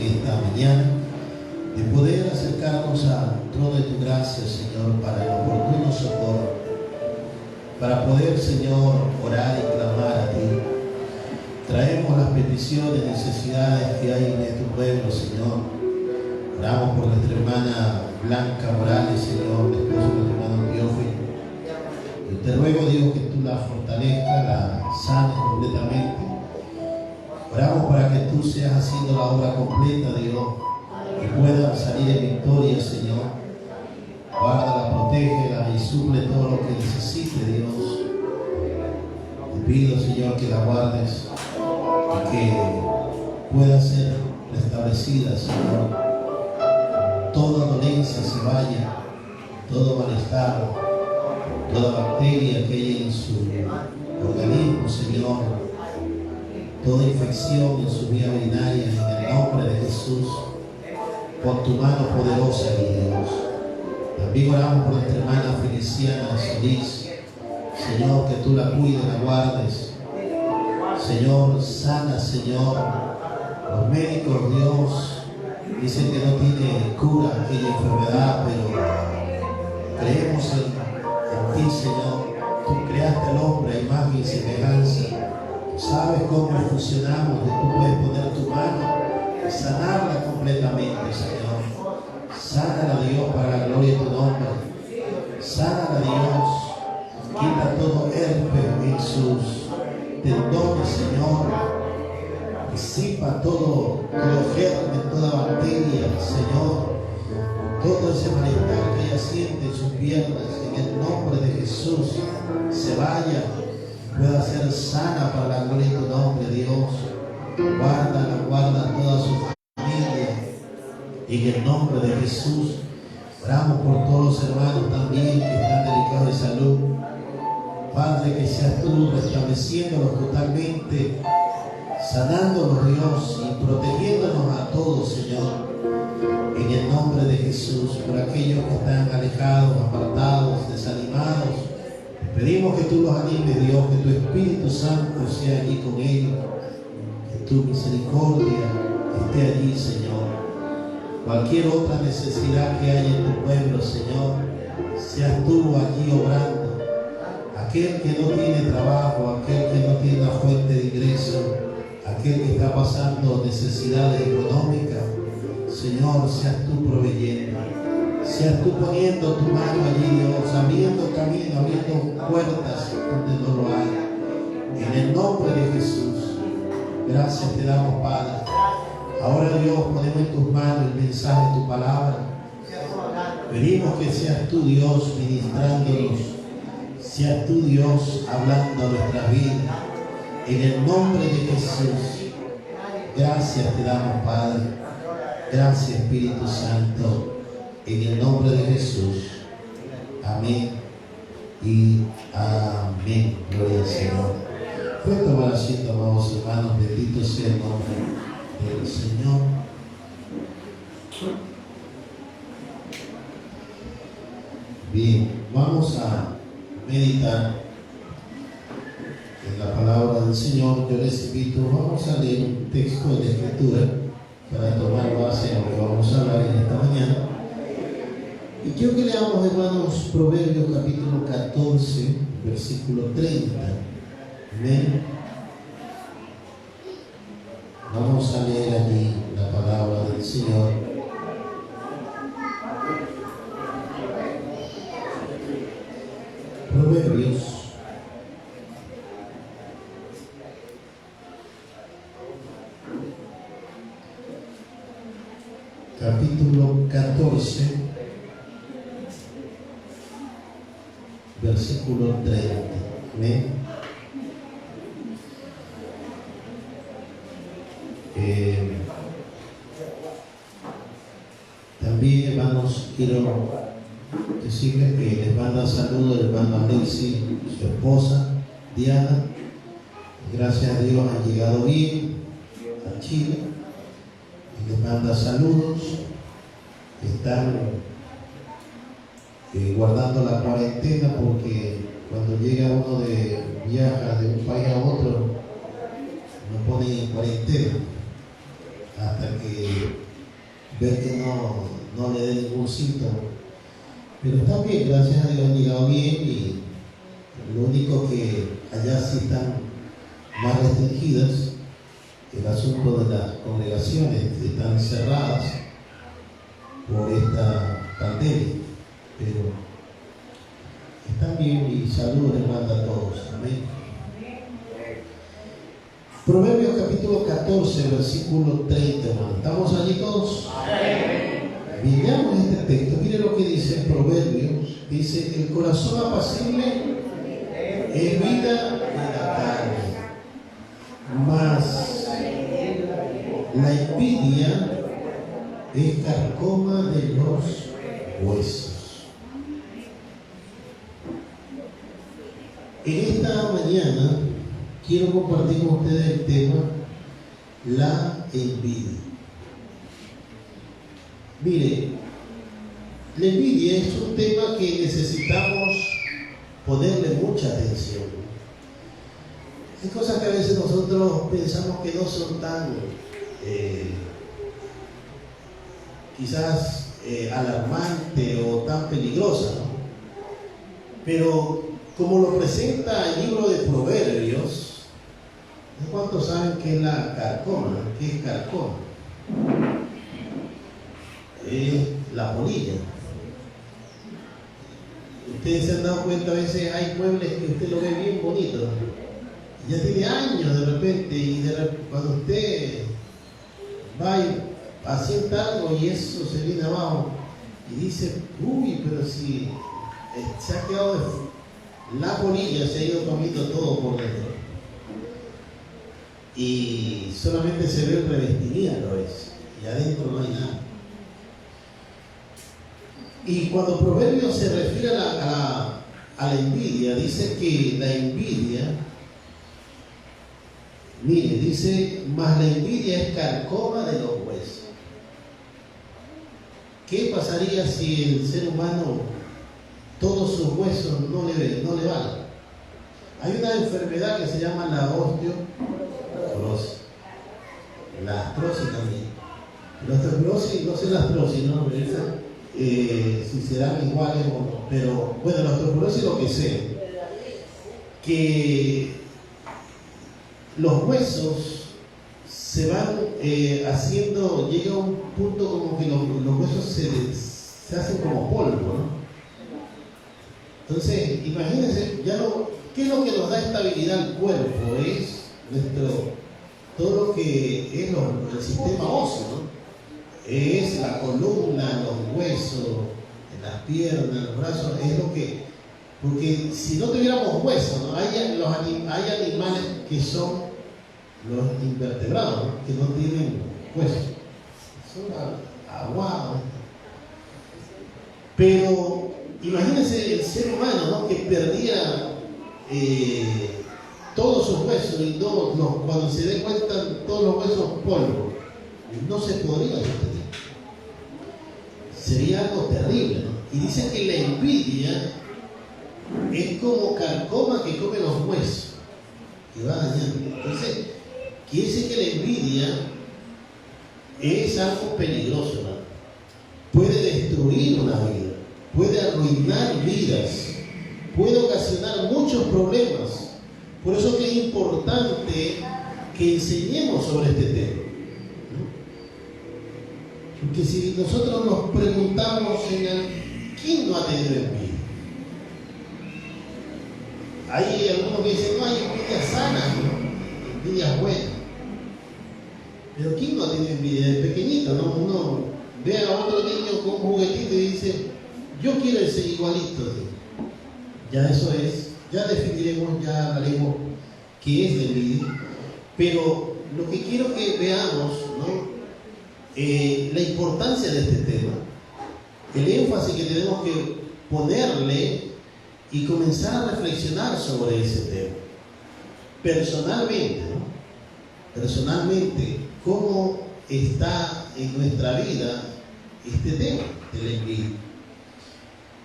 esta mañana, de poder acercarnos al trono de tu gracia, Señor, para el oportuno socorro, para poder, Señor, orar y clamar a ti. Traemos las peticiones, necesidades que hay en tu pueblo, Señor. Oramos por nuestra hermana Blanca Morales, Señor, después de nuestro hermano Teófilo. Y te ruego, Dios, que tú la fortalezcas, la sanes completamente. Oramos para que tú seas haciendo la obra completa, Dios, que puedan salir en victoria, Señor. Guárdala, protégela y suple todo lo que necesite, Dios. Te pido, Señor, que la guardes y que pueda ser restablecida, Señor. Toda dolencia se vaya, todo malestar, toda bacteria que haya en su organismo, Señor, toda infección en su vía urinaria, en el nombre de Jesús, por tu mano poderosa, Dios. También oramos por nuestra hermana Feliciana Solís, Señor, que tú la cuides, la guardes. Señor, sana, Señor. Los médicos, Dios, dicen que no tiene cura aquella enfermedad, pero creemos en ti, Señor. Tú creaste al hombre a imagen y semejanza. Sabes cómo funcionamos, y tú puedes poner tu mano y sanarla completamente, Señor. Sánala, Dios, para la gloria de tu nombre. Sánala, Dios. Quita todo herpes en sus tendones, Señor. Disipa todo germen, toda bacteria, Señor. Todo ese malestar que ella siente en sus piernas, en el nombre de Jesús, se vaya, pueda ser sana para la gloria de tu nombre, Dios. Guarda toda su familia, en el nombre de Jesús. Oramos por todos los hermanos también que están delicados de salud. Padre, que seas tú restableciéndolos totalmente, sanándonos, Dios, y protegiéndonos a todos, Señor, en el nombre de Jesús. Por aquellos que están alejados, apartados, desanimados, te pedimos que tú los animes, Dios, que tu Espíritu Santo sea allí con ellos, que tu misericordia esté allí, Señor. Cualquier otra necesidad que haya en tu pueblo, Señor, seas tú allí obrando. Aquel que no tiene trabajo, aquel que no tiene una fuente de ingreso, aquel que está pasando necesidades económicas, Señor, seas tú proveyendo, seas tú poniendo tu mano allí, Dios, abriendo camino, abriendo puertas donde no lo hay. En el nombre de Jesús, gracias te damos, Padre. Ahora, Dios, ponemos en tus manos el mensaje de tu palabra. Pedimos que seas tú, Dios, ministrándonos, seas tú, Dios, hablando a nuestras vidas. En el nombre de Jesús, gracias te damos, Padre. Gracias, Espíritu Santo. En el nombre de Jesús. Amén y amén. Gloria al Señor. Pueden tomar asiento, amados hermanos. Bendito sea el nombre del Señor. Bien, vamos a meditar en la palabra del Señor. Yo les invito, vamos a leer un texto de la Escritura para tomar base en lo que vamos a hablar en esta mañana. Y quiero que leamos, hermanos, Proverbios capítulo 14, versículo 30. Amén. Vamos a leer allí la palabra del Señor. Proverbios capítulo 14, versículo 30. Amén. También, hermanos, quiero decirles que les manda saludos el hermano Alexi, su esposa Diana. Gracias a Dios han llegado bien a Chile y les manda saludos. Están guardando la cuarentena, porque cuando llega uno viaja de un país a otro, no pone en cuarentena. hasta que ve que no le dé ningún síntoma. Pero está bien, gracias a Dios han llegado bien, y lo único que allá sí están más restringidas, el asunto de las congregaciones que están cerradas por esta pandemia, pero están bien, y saludos les manda a todos. Amén. Proverbios capítulo 14, versículo 30, hermano. ¿Estamos allí todos? Miramos este texto. Mire lo que dice Proverbios. Dice: el corazón apacible es vida de la carne, mas la envidia es carcoma de los huesos. En esta mañana quiero compartir con ustedes el tema la envidia. Mire, la envidia es un tema que necesitamos ponerle mucha atención. Hay cosas que a veces nosotros pensamos que no son tan quizás alarmantes o tan peligrosas, ¿no? Pero como lo presenta el libro de Proverbios, ¿cuántos saben qué es la carcoma? ¿Qué es carcoma? Es la polilla. Ustedes se han dado cuenta, a veces hay muebles que usted lo ve bien bonito, ya tiene años de repente, y cuando usted va y asienta algo y eso se viene abajo y dice: uy, pero si se ha quedado la polilla, se ha ido comiendo todo por dentro, y solamente se ve el revestimiento, y adentro no hay nada. Y cuando Proverbios se refiere a la envidia, dice que la envidia, mire, dice: mas la envidia es carcoma de los huesos. ¿Qué pasaría si el ser humano, todos sus huesos no le van? Hay una enfermedad que se llama la osteoporosis, la artrosis también. La osteoporosis, no sé la artrosis, ¿no? Si serán iguales o no, pero bueno, la osteoporosis, lo que sé, que los huesos se van haciendo, llega a un punto como que los huesos se hacen como polvo, ¿no? Entonces, imagínense, ¿qué es lo que nos da estabilidad al cuerpo? Es todo lo que es el sistema óseo, ¿no? Es la columna, los huesos, las piernas, los brazos, es lo que... Porque si no tuviéramos huesos, ¿no? Hay animales que son los invertebrados, ¿no? Que no tienen huesos, son aguados. Pero imagínense el ser humano, ¿no? Que perdía todos sus huesos, y cuando se dé cuenta, todos los huesos polvo, no se podría sostener. Sería algo terrible, ¿no? Y dice que la envidia es como carcoma que come los huesos, que va dañando. Entonces, quiere decir que la envidia es algo peligroso, ¿no? Puede destruir una vida, puede arruinar vidas, puede ocasionar muchos problemas. Por eso que es importante que enseñemos sobre este tema. Porque si nosotros nos preguntamos, ¿quién no ha tenido envidia? Hay algunos que dicen: no, hay envidia sana, ¿no? Envidia buena. Pero ¿quién no tiene envidia? De pequeñito, ¿no? Uno ve a otro niño con un juguetito y dice: yo quiero ser igualito. Ya eso es, ya definiremos, ya hablaremos qué es la envidia. Pero lo que quiero que veamos, ¿no? La importancia de este tema, el énfasis que tenemos que ponerle y comenzar a reflexionar sobre ese tema. Personalmente, ¿no? Personalmente, ¿cómo está en nuestra vida este tema de la envidia?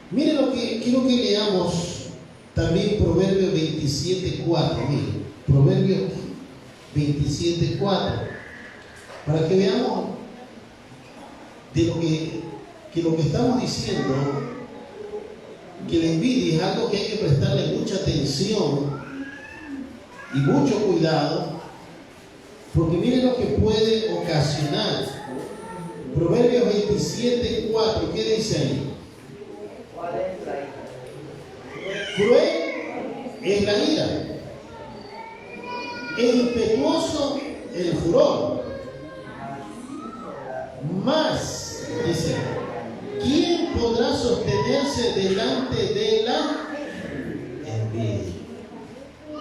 Miren lo que quiero que leamos también Proverbios 27:4. Miren, Proverbios 27:4. para que veamos de lo que estamos diciendo, que la envidia es algo que hay que prestarle mucha atención y mucho cuidado, porque miren lo que puede ocasionar. Proverbios 27:4, ¿qué dice ahí? Cruel es la ira, es impetuoso el furor, mas, dice, ¿quién podrá sostenerse delante de la envidia?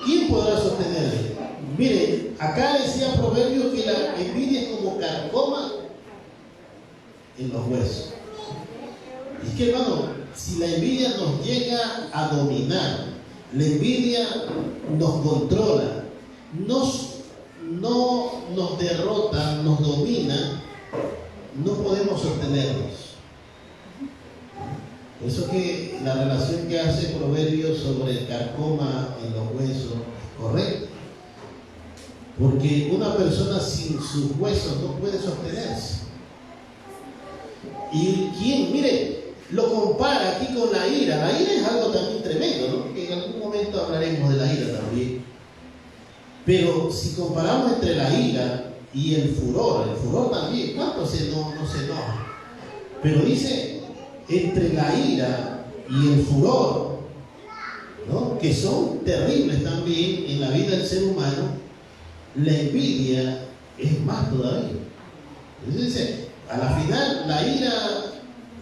¿Quién podrá sostenerse? Mire, acá decía Proverbios que la envidia es como carcoma en los huesos. Y es que, hermano, si la envidia nos llega a dominar, la envidia nos controla, no nos derrota, nos domina, no podemos sostenernos. Por eso que la relación que hace Proverbios sobre el carcoma en los huesos es correcta. Porque una persona sin sus huesos no puede sostenerse. Y quien, mire, lo compara aquí con la ira. La ira es algo también tremendo, ¿no? Que en algún momento hablaremos de la ira también. Pero si comparamos entre la ira y el furor también, ¿cuánto no se enoja? Pero dice, entre la ira y el furor, ¿no? Que son terribles también en la vida del ser humano, la envidia es más todavía. Entonces dice, a la final, la ira,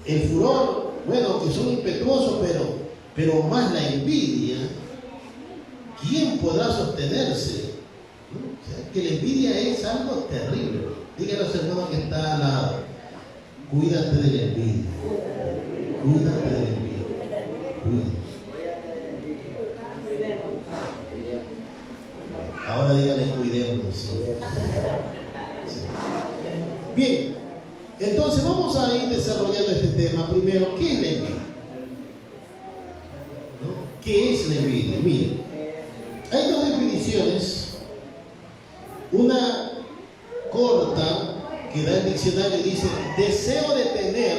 el furor, bueno, que son impetuosos, pero más la envidia, ¿quién podrá sostenerse? ¿No? O sea, que la envidia es algo terrible. Dígale a los hermanos que está al lado, cuídate de la envidia. Cuídate de la envidia. Cuídate. Ahora dígale cuidemos. ¿Sí? Sí. Bien, entonces vamos a ir desarrollando este tema. Primero, ¿qué es la envidia? ¿No? ¿Qué es la envidia? Miren, hay dos definiciones. Una corta que da el diccionario y dice: deseo de tener,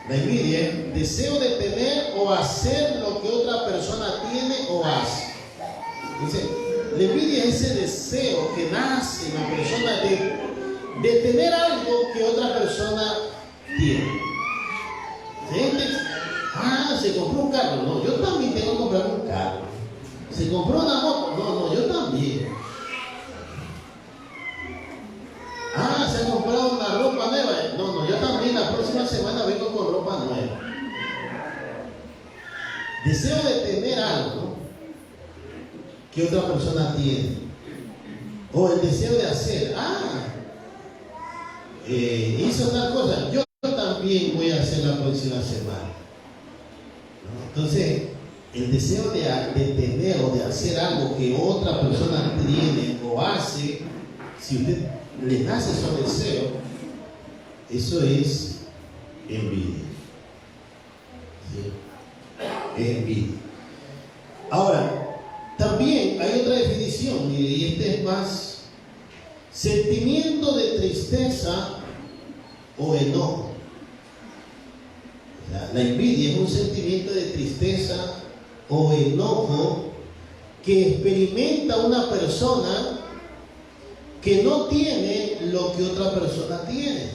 la envidia, deseo de tener o hacer lo que otra persona tiene o hace. Dice, la envidia es ese deseo que nace en la persona de tener algo que otra persona tiene. Gente, se compró un carro, no, yo también tengo que comprar un carro. Se compró una moto, no, yo también. Se ha comprado una ropa nueva, no, yo también la próxima semana vengo con ropa nueva. Deseo de tener algo que otra persona tiene, o el deseo de hacer, hizo tal cosa, yo también voy a hacer la próxima semana, ¿no? Entonces, el deseo de tener o de hacer algo que otra persona tiene o hace, si usted le nace ese deseo, eso es envidia. ¿Sí? Envidia. Ahora, también hay otra definición, y este es más: sentimiento de tristeza o enojo. La envidia es un sentimiento de tristeza o enojo que experimenta una persona que no tiene lo que otra persona tiene.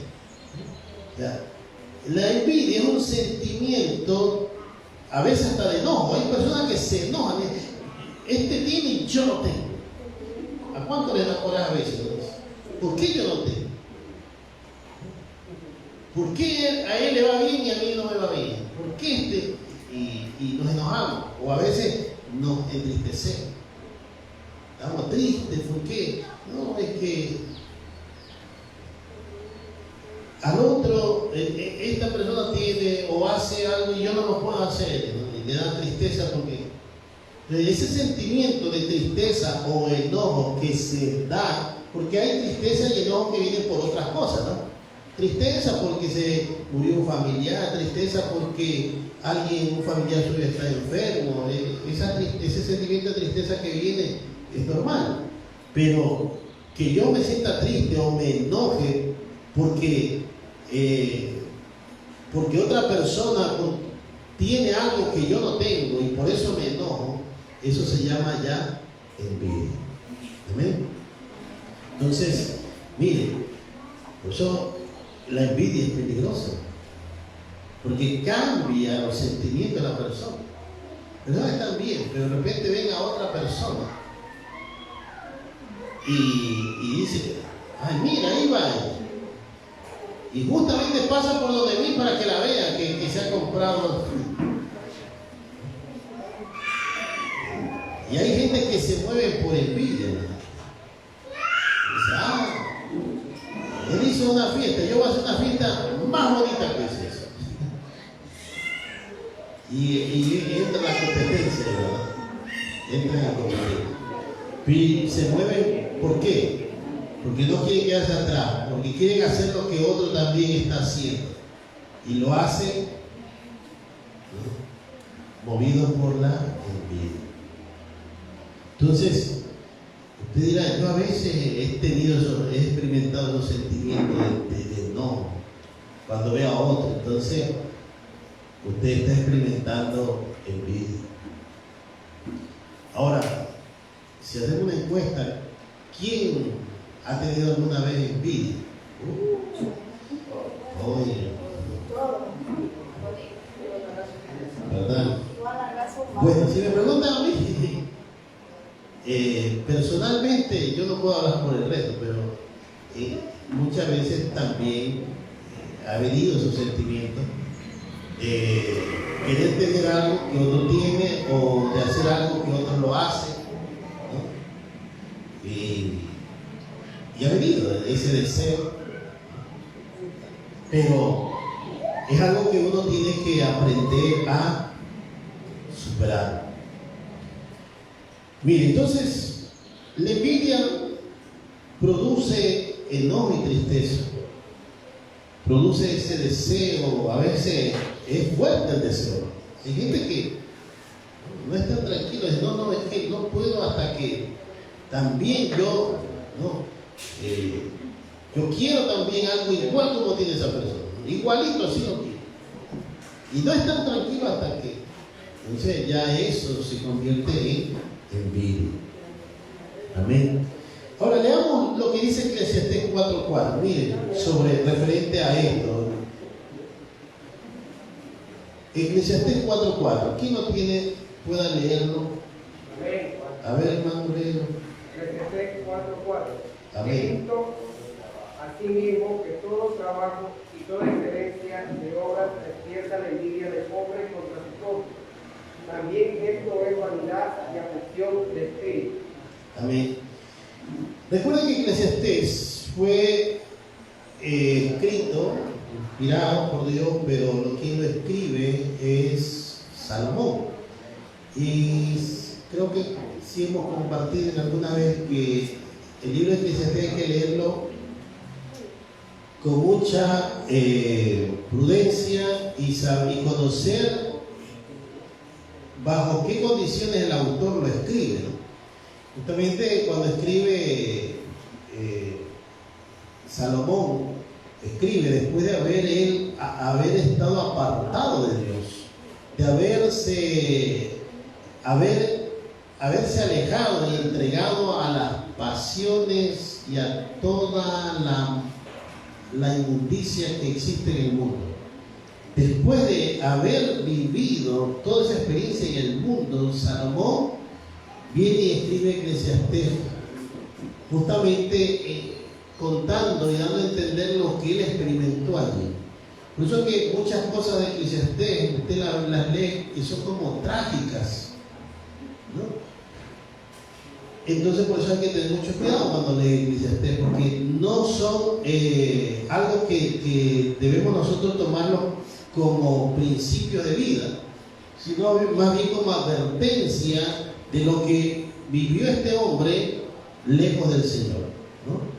La envidia es un sentimiento, a veces hasta de enojo. Hay personas que se enojan. Este tiene y yo no tengo. ¿A cuánto le da coraje a veces? ¿Por qué yo no tengo? ¿Por qué a él le va bien y a mí no me va bien? ¿Por qué y nos enojamos? O a veces nos entristecemos. Estamos tristes, ¿por qué? No, es que al otro, esta persona tiene o hace algo y yo no lo puedo hacer, ¿no? Y le da tristeza porque ese sentimiento de tristeza o enojo que se da, porque hay tristeza y enojo que vienen por otras cosas, ¿no? Tristeza porque se murió un familiar, tristeza porque un familiar suyo está enfermo, ese sentimiento de tristeza que viene es normal, pero que yo me sienta triste o me enoje porque otra persona tiene algo que yo no tengo y por eso me enojo, eso se llama ya envidia. ¿Amén? Entonces, mire, por eso la envidia es peligrosa, porque cambia los sentimientos de la persona. Pero están bien, pero de repente ven a otra persona y dice, ay, mira, ahí va ella. Y justamente pasa por donde mí para que la vean, que se ha comprado. Y hay gente que se mueve por envidia. Dice, él hizo una fiesta, yo voy a hacer una fiesta más bonita que esa. Y entra la competencia, ¿verdad? Entra en la competencia. Y se mueven, ¿por qué? Porque no quieren quedarse atrás, porque quieren hacer lo que otro también está haciendo. Y lo hacen, ¿no?, movidos por la envidia. Entonces, usted dirá, yo a veces he experimentado los sentimientos de enojo cuando veo a otro. Entonces, usted está experimentando envidia. Ahora, si hacemos una encuesta, ¿quién ha tenido alguna vez envidia? Oye, ¿verdad? Bueno, si me preguntan a mí, personalmente yo no puedo hablar por el resto, pero muchas veces también ha venido esos sentimientos. Querer tener algo que otro tiene o de hacer algo que otro lo hace, ¿no? Y ha venido ese deseo, pero es algo que uno tiene que aprender a superar. Mire, entonces la envidia produce enojo y tristeza, produce ese deseo. A veces es fuerte el deseo. Hay gente que no está tranquilo, dice, no, es que no puedo hasta que también yo quiero también algo igual como tiene esa persona, igualito así lo quiero. Y no están tranquilos hasta que, entonces ya eso se convierte en envidia. Amén. Ahora leamos lo que dice Eclesiastés 4:4. Miren, referente a esto. Eclesiastés 4:4. ¿Quién lo tiene? Pueda leerlo. Amén. A ver, hermano, léelo. Eclesiastés 4:4. Amén. Visto asimismo que todo trabajo y toda excelencia de obras despierta la envidia del hombre contra su propio. También esto es vanidad y aflicción de espíritu. Amén. Recuerden que Eclesiastés fue escrito, inspirado por Dios, pero quien lo escribe es Salomón. Y creo que sí hemos compartido en alguna vez que el libro de Eclesiastés hay que leerlo con mucha prudencia y conocer bajo qué condiciones el autor lo escribe, ¿no? Justamente cuando escribe Salomón, escribe después de haber estado apartado de Dios, de haberse alejado y entregado a las pasiones y a toda la inmundicia que existe en el mundo. Después de haber vivido toda esa experiencia en el mundo, Salomón viene y escribe Eclesiastés, justamente contando y dando a entender lo que él experimentó allí. Por eso que muchas cosas de Eclesiastés, usted las lee y son como trágicas, ¿no? Entonces por eso hay que tener mucho cuidado cuando lee Eclesiastés, porque no son algo que debemos nosotros tomarlo como principio de vida, sino más bien como advertencia de lo que vivió este hombre lejos del Señor, ¿no?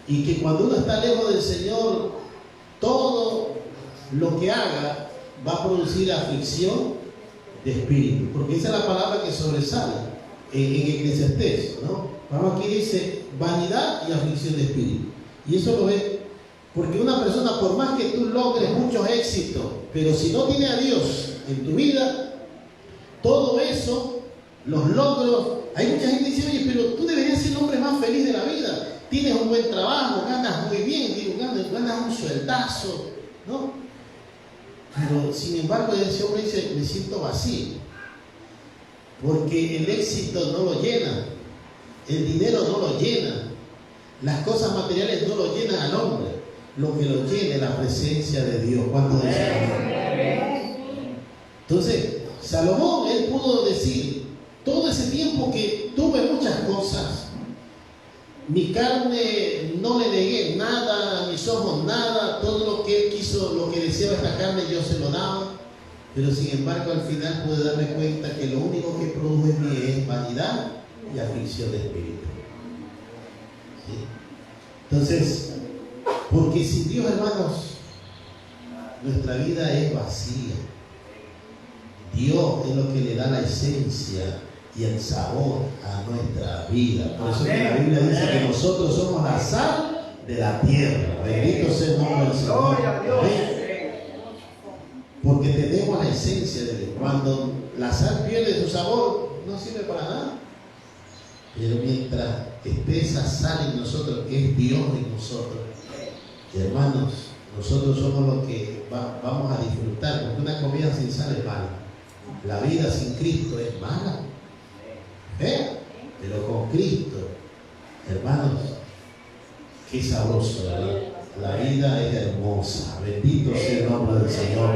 Y que cuando uno está lejos del Señor, todo lo que haga va a producir aflicción de espíritu, porque esa es la palabra que sobresale en Eclesiastés, ¿no? Vamos, aquí dice vanidad y aflicción de espíritu. Y eso lo ve, porque una persona, por más que tú logres muchos éxitos, pero si no tiene a Dios en tu vida, todo eso, los logros, hay mucha gente que dice, oye, pero tú deberías ser el hombre más feliz de la vida. Tienes un buen trabajo, ganas muy bien, ganas un sueldazo, ¿no? Pero sin embargo ese hombre dice, me siento vacío, porque el éxito no lo llena, el dinero no lo llena, las cosas materiales no lo llenan al hombre, lo que lo llena es la presencia de Dios. ¿Cuánto dicen amén? Entonces, Salomón, él pudo decir, todo ese tiempo que tuve muchas cosas, mi carne no le negué nada, a mis ojos nada, todo lo que él quiso, lo que deseaba esta carne yo se lo daba, pero sin embargo al final pude darme cuenta que lo único que produjo en mí es vanidad y aflicción de espíritu. ¿Sí? Entonces, porque sin Dios, hermanos, nuestra vida es vacía. Dios es lo que le da la esencia y el sabor a nuestra vida. Por eso que la Biblia dice que nosotros somos la sal de la tierra. Bendito sea el nombre del Señor. Porque tenemos la esencia de Dios. Cuando la sal pierde su sabor, no sirve para nada. Pero mientras esté esa sal en nosotros, que es Dios en nosotros, hermanos, nosotros somos los que vamos a disfrutar. Porque una comida sin sal es mala. La vida sin Cristo es mala. Pero con Cristo, hermanos, qué sabroso, ¿verdad? La vida es hermosa. Bendito sea el nombre del Señor.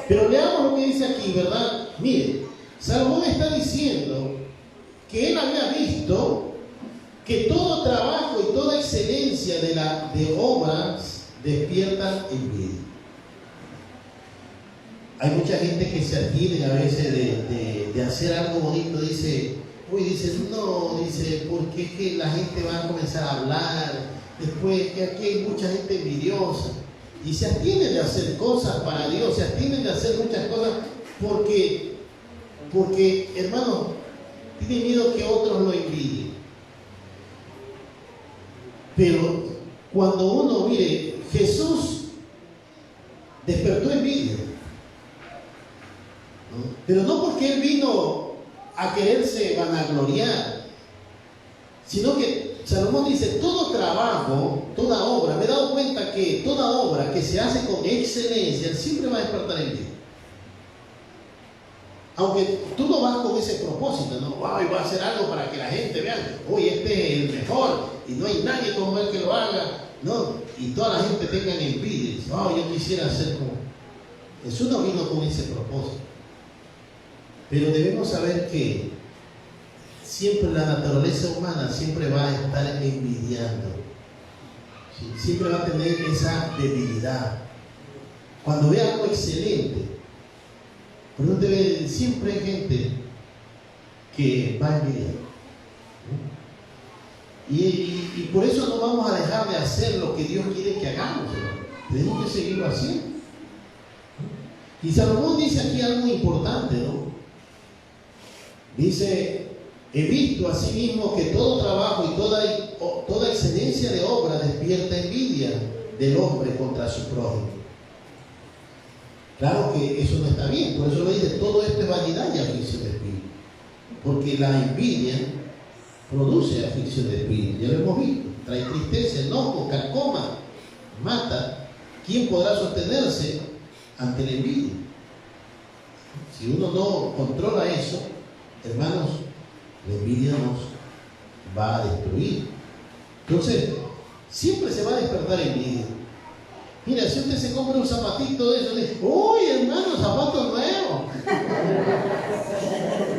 Pero veamos lo que dice aquí, ¿verdad? Mire, Salomón está diciendo que él había visto que todo trabajo y toda excelencia de obras despiertan envidia. Hay mucha gente que se adquiere a veces de hacer algo bonito, dice, no, porque es que la gente va a comenzar a hablar, después que aquí hay mucha gente envidiosa, y se abstienen de hacer cosas para Dios, se abstienen de hacer muchas cosas porque hermano, tiene miedo que otros lo envidien. Pero cuando uno, mire, Jesús despertó envidia. Pero no porque él vino a quererse vanagloriar, sino que Salomón dice, todo trabajo, toda obra, me he dado cuenta que toda obra que se hace con excelencia siempre va a despertar envidia. Aunque tú no vas con ese propósito, ¿no? Ay, voy a hacer algo para que la gente vea, uy, este es el mejor y no hay nadie como él que lo haga, no, y toda la gente tenga envidia y dice, oh, yo quisiera hacer como. Jesús no vino con ese propósito. Pero debemos saber que siempre la naturaleza humana siempre va a estar envidiando. ¿Sí? Siempre va a tener esa debilidad. Cuando ve algo excelente, siempre hay gente que va a envidiar. Y por eso no vamos a dejar de hacer lo que Dios quiere que hagamos, ¿no? Tenemos que seguirlo haciendo. Y Salomón dice aquí algo importante, ¿no? Dice, he visto asimismo que todo trabajo y toda excelencia de obra despierta envidia del hombre contra su prójimo. Claro que eso no está bien, por eso lo dice, todo esto es vanidad y aflicción de espíritu. Porque la envidia produce aflicción de espíritu, ya lo hemos visto, trae tristeza, enojo, carcoma, mata. ¿Quién podrá sostenerse ante la envidia? Si uno no controla eso, hermanos, la envidia nos va a destruir. Entonces, siempre se va a despertar envidia. Mira, si usted se compra un zapatito de eso, dice, uy, hermano, zapato nuevo.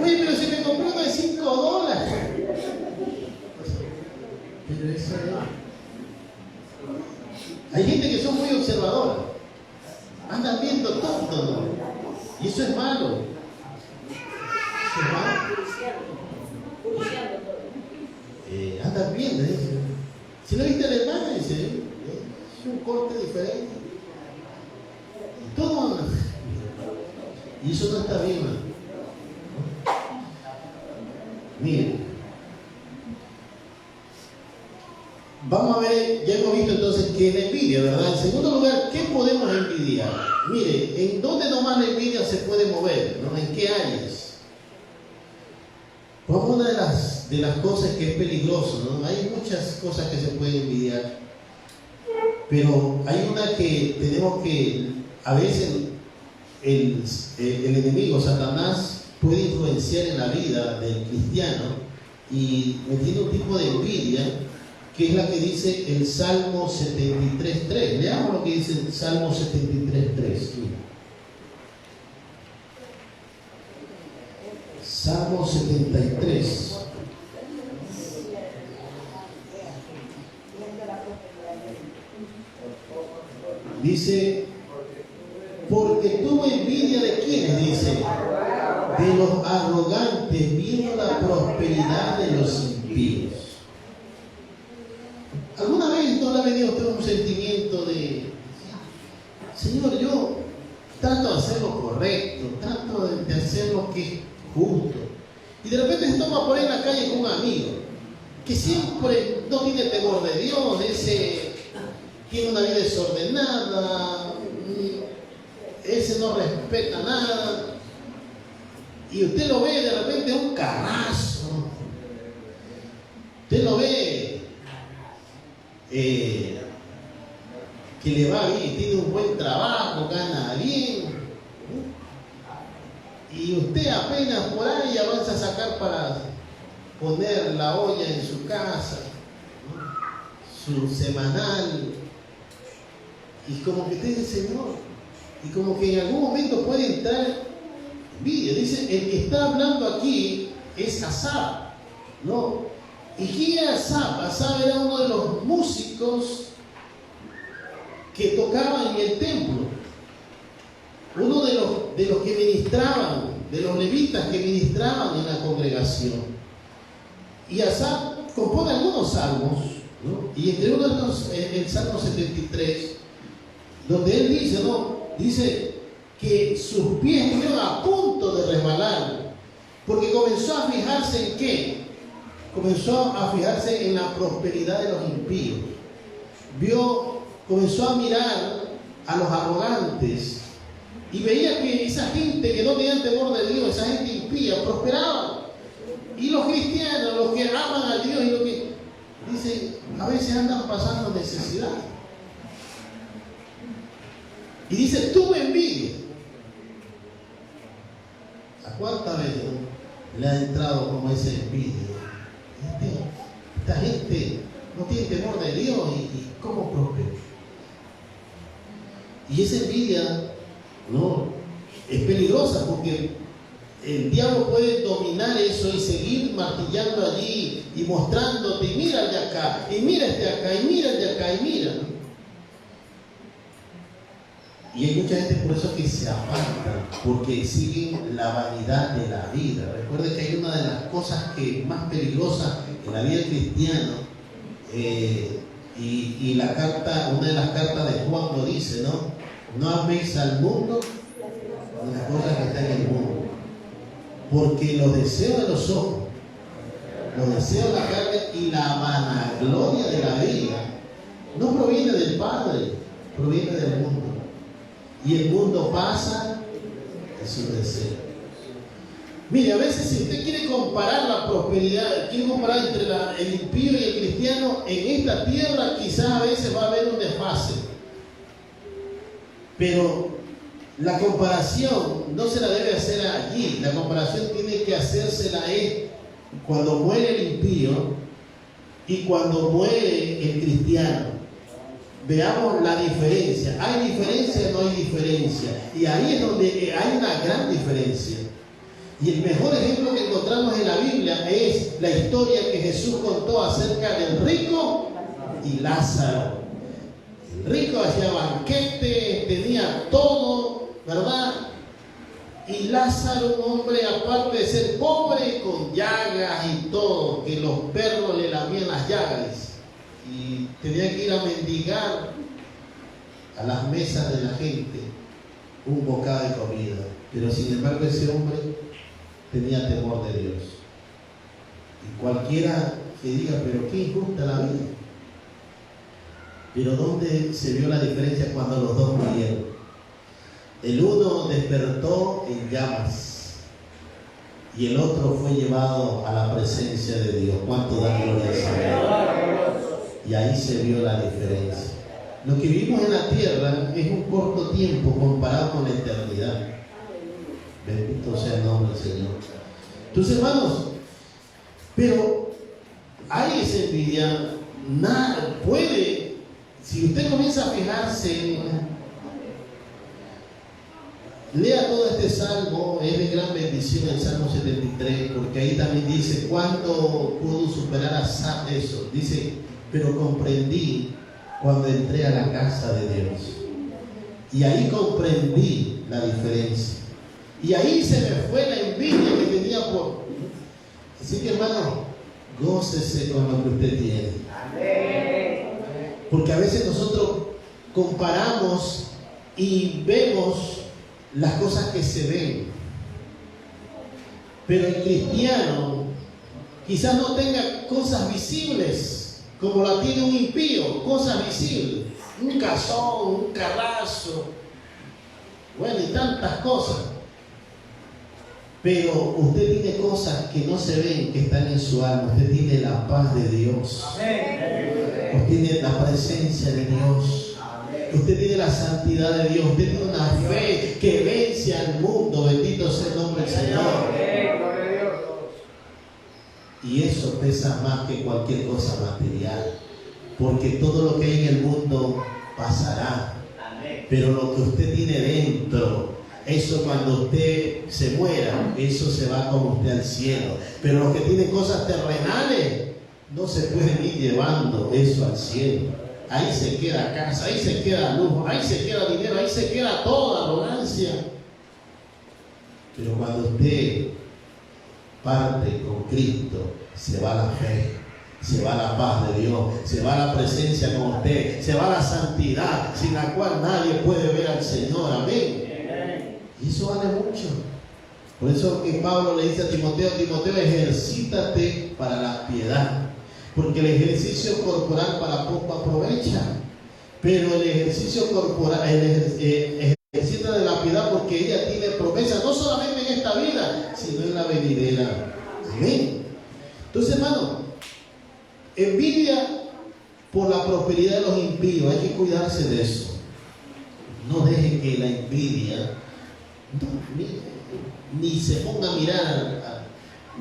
Oye, pero si me compré uno de $5. Pero eso no. Hay gente que son muy observadora. Andan viendo todo, ¿no? Y eso es malo. Andas viendo, dice. Si no viste a la hermana, dice, es un corte diferente. Y todo. Y eso no está bien, ¿no? Miren, que es la envidia, ¿verdad? En segundo lugar, ¿qué podemos envidiar? Mire, ¿en dónde nomás la envidia se puede mover? ¿No? ¿En qué áreas? Pues una de las cosas que es peligroso, ¿no? Hay muchas cosas que se pueden envidiar, pero hay una que tenemos que, a veces el enemigo, Satanás, puede influenciar en la vida del cristiano y tiene un tipo de envidia, que es la que dice el Salmo 73.3. Leamos lo que dice el Salmo 73.3. Salmo 73. Dice, porque tuvo envidia de quienes, dice, de los arrogantes, viendo la prosperidad de los impíos. ¿Alguna vez no le ha venido a usted un sentimiento de, Señor, yo trato de hacer lo correcto, trato de hacer lo que es justo, y de repente se toma por ahí en la calle con un amigo que siempre no tiene temor de Dios, ese tiene una vida desordenada, ese no respeta nada, y usted lo ve de repente un carrazo, usted lo ve que le va bien, tiene un buen trabajo, gana bien, y usted apenas por ahí avanza a sacar para poner la olla en su casa, ¿no? Su semanal, y como que usted dice, Señor, y como que en algún momento puede entrar envidia. Dice, el que está hablando aquí es Asaf, ¿no? ¿Y quién era Asaf? Asaf era uno de los músicos que tocaban en el templo, uno de los que ministraban, de los levitas que ministraban en la congregación. Y Asaf compone algunos salmos, ¿no? Y entre uno de ellos el Salmo 73, donde él dice, ¿no? Dice que sus pies estuvieron a punto de resbalar, porque comenzó a fijarse en ¿qué? Comenzó a fijarse en la prosperidad de los impíos. Comenzó a mirar a los arrogantes y veía que esa gente que no tenía temor de Dios, esa gente impía, prosperaba. Y los cristianos, los que aman a Dios y los que dicen, a veces andan pasando necesidad. Y dice, tuve envidia. ¿A cuántas veces le ha entrado como esa envidia? Esta gente no tiene temor de Dios y ¿cómo prospera? Y esa envidia, no, es peligrosa porque el diablo puede dominar eso y seguir martillando allí y mostrándote, y mira el de acá, y mira este acá, y mira el de acá, y mira. Y hay mucha gente por eso que se aparta, porque siguen la vanidad de la vida. Recuerde que hay una de las cosas que más peligrosas en la vida cristiana, y una de las cartas de Juan lo dice, ¿no? No améis al mundo ni las cosas que están en el mundo, porque los deseos de los ojos, los deseos de la carne y la vanagloria de la vida no proviene del Padre, proviene del mundo. Y el mundo pasa en su deseo. Mire, a veces si usted quiere comparar la prosperidad, quiere comparar entre el impío y el cristiano en esta tierra, quizás a veces va a haber un desfase. Pero la comparación no se la debe hacer allí. La comparación tiene que hacérsela cuando muere el impío y cuando muere el cristiano. Veamos la diferencia. ¿Hay diferencia o no hay diferencia? Y ahí es donde hay una gran diferencia. Y el mejor ejemplo que encontramos en la Biblia es la historia que Jesús contó acerca del rico y Lázaro. El rico hacía banquete, tenía todo, ¿verdad? Y Lázaro, un hombre aparte de ser pobre, con llagas y todo, que los perros le lamían las llagas. Y tenía que ir a mendigar a las mesas de la gente un bocado de comida. Pero sin embargo ese hombre tenía temor de Dios. Y cualquiera que diga, pero qué injusta la vida. Pero ¿dónde se vio la diferencia cuando los dos murieron? El uno despertó en llamas y el otro fue llevado a la presencia de Dios. ¿Cuánto da gloria al Señor? Y ahí se vio la diferencia. Lo que vivimos en la tierra es un corto tiempo comparado con la eternidad. Bendito sea el nombre del Señor. Entonces, hermanos, pero hay esa envidia. Nada puede, si usted comienza a fijarse, lea todo este salmo, es de gran bendición el Salmo 73, porque ahí también dice, ¿cuándo pudo superar a eso? Dice, pero comprendí cuando entré a la casa de Dios. Y ahí comprendí la diferencia. Y ahí se me fue la envidia que tenía por... Así que, hermano, gócese con lo que usted tiene. Porque a veces nosotros comparamos y vemos las cosas que se ven. Pero el cristiano quizás no tenga cosas visibles como la tiene un impío, cosas visibles. Un casón, un carrazo, bueno, y tantas cosas. Pero usted tiene cosas que no se ven, que están en su alma. Usted tiene la paz de Dios. Usted tiene la presencia de Dios. Usted tiene la santidad de Dios. Usted tiene una fe que vence al mundo. Bendito sea el nombre del Señor. Y eso pesa más que cualquier cosa material. Porque todo lo que hay en el mundo pasará. Pero lo que usted tiene dentro, eso cuando usted se muera, eso se va con usted al cielo. Pero los que tienen cosas terrenales no se pueden ir llevando eso al cielo. Ahí se queda casa, ahí se queda lujo, ahí se queda dinero, ahí se queda toda arrogancia. Pero cuando usted parte con Cristo, se va la fe, se va la paz de Dios, se va la presencia con usted, se va la santidad, sin la cual nadie puede ver al Señor. Amén. Y eso vale mucho. Por eso que Pablo le dice a Timoteo, Timoteo, ejercítate para la piedad. Porque el ejercicio corporal para poco aprovecha. Pero el ejercicio corporal, ejercita de la piedad porque ella tiene promesa, no solamente en esta vida, sino en la venidera. Amén. Entonces, hermano, envidia por la prosperidad de los impíos, hay que cuidarse de eso. No deje que la envidia ni se ponga a mirar,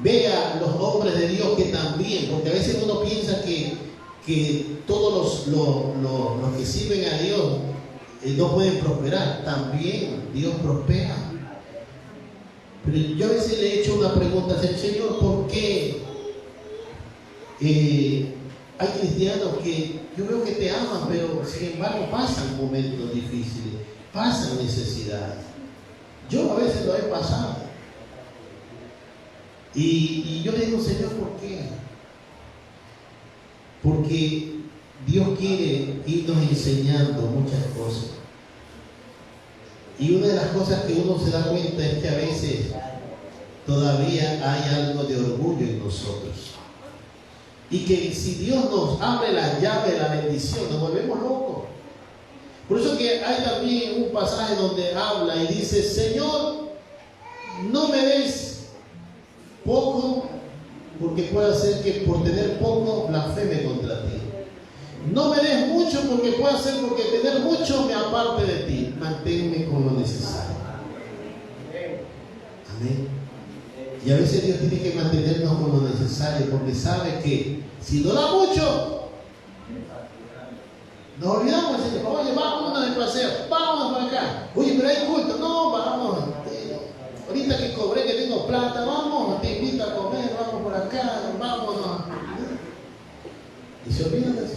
vea los hombres de Dios que también, porque a veces uno piensa que todos los que sirven a Dios no pueden prosperar. También Dios prospera. Pero yo a veces le he hecho una pregunta al Señor, ¿por qué hay cristianos que yo veo que te aman, pero sin embargo pasan momentos difíciles, pasan necesidades? Yo a veces lo he pasado. Y yo le digo, Señor, ¿por qué? Porque Dios quiere irnos enseñando muchas cosas. Y una de las cosas que uno se da cuenta es que a veces todavía hay algo de orgullo en nosotros. Y que si Dios nos abre la llave de la bendición, nos volvemos locos. Por eso que hay también un pasaje donde habla y dice, Señor, no me des poco, porque puede ser que por tener poco blasfeme contra ti. No me des mucho, porque puede ser porque tener mucho me aparte de ti. Manténme con lo necesario. Amén. Y a veces Dios tiene que mantenernos con lo necesario, porque sabe que si no da mucho, nos olvidamos. Oye, vámonos de paseo, vámonos por acá. Oye, pero hay culto. No, vamos. Ahorita que cobré, que tengo plata, vamos, te invito a comer, vamos por acá, vámonos. Y se olvidan de eso.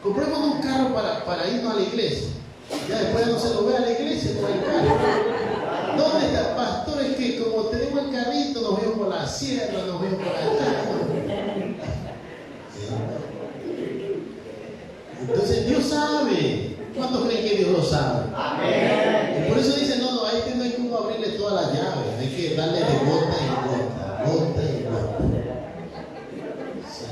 Compremos un carro para irnos a la iglesia. Ya después no se lo ve a la iglesia con el carro. ¿Dónde está? Pastor, es que como tenemos el carrito, nos vemos por la sierra, nos vemos por acá. Entonces Dios sabe. ¿Cuántos creen que Dios lo sabe? Amén. Y por eso dice, no, hay que uno abrirle todas las llaves. Hay que darle de gota en gota, gota en gota. Sí.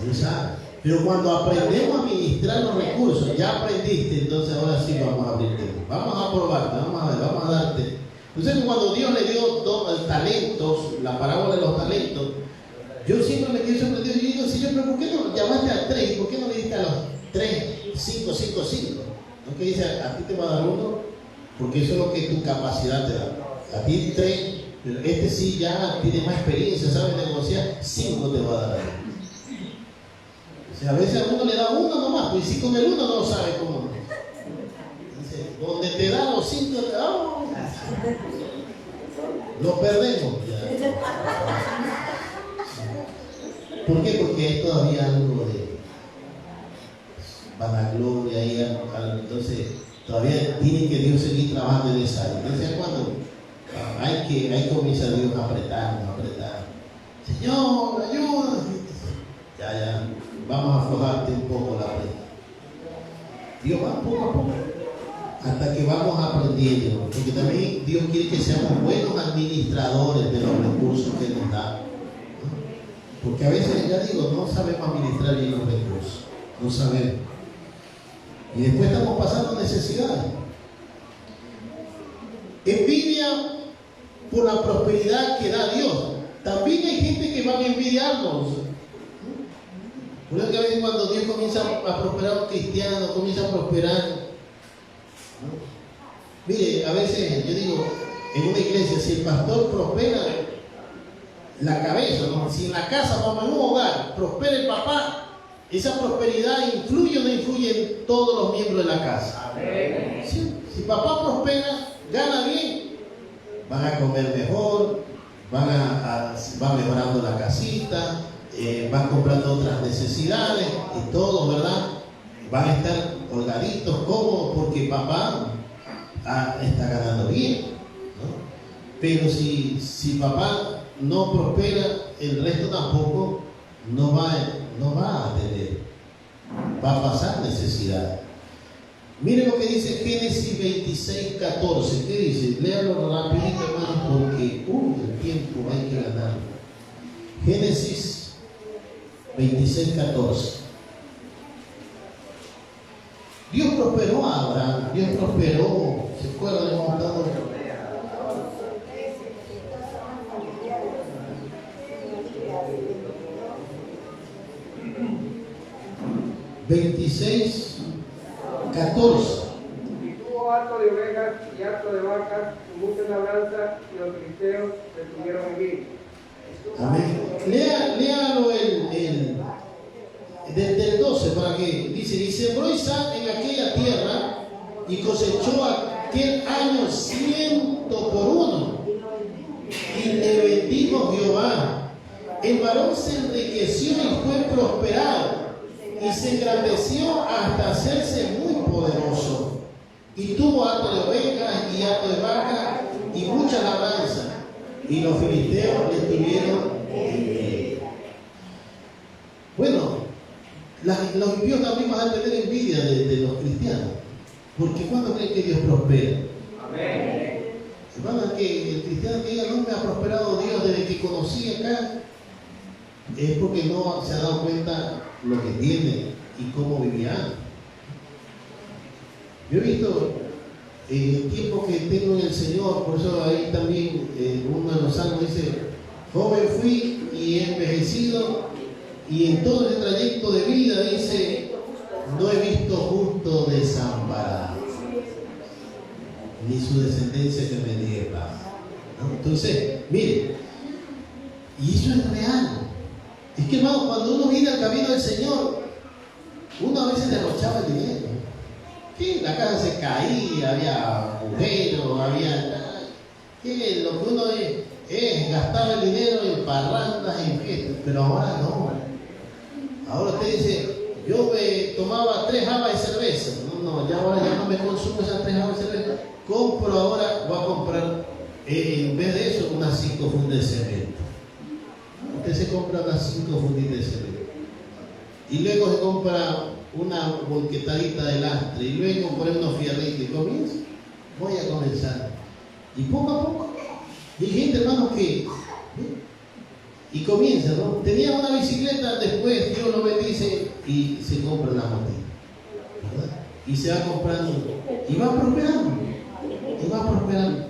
Dios sabe. Pero cuando aprendemos a administrar los recursos, ya aprendiste, entonces ahora sí vamos a abrirte. Vamos a probarte, vamos a darte. Entonces cuando Dios le dio talentos, la parábola de los talentos, yo siempre me quedé sorprendido y digo, Señor, pero ¿por qué no llamaste a 3? ¿Por qué no le diste a los 3, 5, 5, 5? ¿No que dice, a ti te va a dar 1? Porque eso es lo que tu capacidad te da. A ti 3, pero este sí ya tiene más experiencia, sabe negociar, 5 te va a dar. O sea, a veces a uno le da 1 nomás, pues si con el 1 no sabe cómo. Dice, donde te da los 5, te da. Lo perdemos. Ya. ¿Por qué? Porque hay todavía algo de vanagloria ahí, entonces todavía tiene que Dios seguir trabajando en esa área. Entonces cuando hay comienza Dios a apretar. Señor, ayuda. Ya, vamos a aflojarte un poco la prenda. Dios va poco a poco, hasta que vamos aprendiendo, porque también Dios quiere que seamos buenos administradores de los recursos que nos da. Porque a veces, ya digo, no sabemos administrar bien los recursos, no sabemos. Y después estamos pasando necesidades. Envidia por la prosperidad que da Dios. También hay gente que va a envidiarnos. Por eso que a veces cuando Dios comienza a prosperar a un cristiano, comienza a prosperar. Mire, a veces yo digo, en una iglesia, si el pastor prospera la cabeza, ¿no? Si en la casa, como en un hogar, prospera el papá, esa prosperidad influye o no influye en todos los miembros de la casa. ¿Sí? Si papá prospera, gana bien, van a comer mejor, van mejorando la casita, van comprando otras necesidades y todo, ¿verdad? Van a estar holgaditos, cómodos, porque papá está ganando bien, ¿no? Pero si papá no prospera, el resto tampoco no va a tener, va a pasar necesidad. Miren lo que dice Génesis 26:14. ¿Qué dice? Léalo rapidito, hermanos, porque el tiempo hay que ganarlo. Génesis 26:14. Dios prosperó a Abraham, Dios prosperó, ¿se acuerdan de montado? 26:14. Y tuvo hato de ovejas y hato de vacas, y mucha labranza, y los filisteos se tuvieron vivir. Amén. Léalo desde el 12 para que dice, y sembró Isaac en aquella tierra y cosechó aquel año 100 por 1. Y le bendijo Jehová. El varón se enriqueció y fue prosperado, y se engrandeció hasta hacerse muy poderoso. Y tuvo hato de ovejas y hato de vacas y mucha labranza. Y los filisteos le tuvieron envidia. Bueno, los impíos también van a tener envidia de los cristianos. Porque cuando creen que Dios prospera. Amén. Hermanos, que el cristiano que diga, no me ha prosperado Dios desde que conocí acá, es porque no se ha dado cuenta lo que tiene y cómo vivía antes. Yo he visto en el tiempo que tengo en el Señor, por eso ahí también uno de los salmos dice, joven fui y he envejecido, y en todo el trayecto de vida dice, no he visto justo desamparado, ni su descendencia que me niegue paz. ¿No? Entonces, mire, y eso es real. Es que, hermano, cuando uno viene al camino del Señor, uno a veces derrochaba el dinero. Sí, la casa se caía, había agujeros, que lo que uno es gastaba el dinero en parrandas, en fiestas, pero ahora no. Ahora usted dice, yo me tomaba 3 habas de cerveza. No, ya ahora ya no me consumo esas 3 habas de cerveza. Compro ahora, voy a comprar, en vez de eso, unas 5 fundas de cemento. Usted se compra unas 5 funditas de cemento. Y luego se compra una volquetadita de lastre. Y luego pone unos fierritos y comienza. Voy a comenzar. Y poco a poco. Y hay gente, hermanos, que... Y comienza, ¿no? Tenía una bicicleta, después Dios lo bendice, y se compra la motita, ¿verdad? Y se va comprando, y va prosperando, y va prosperando.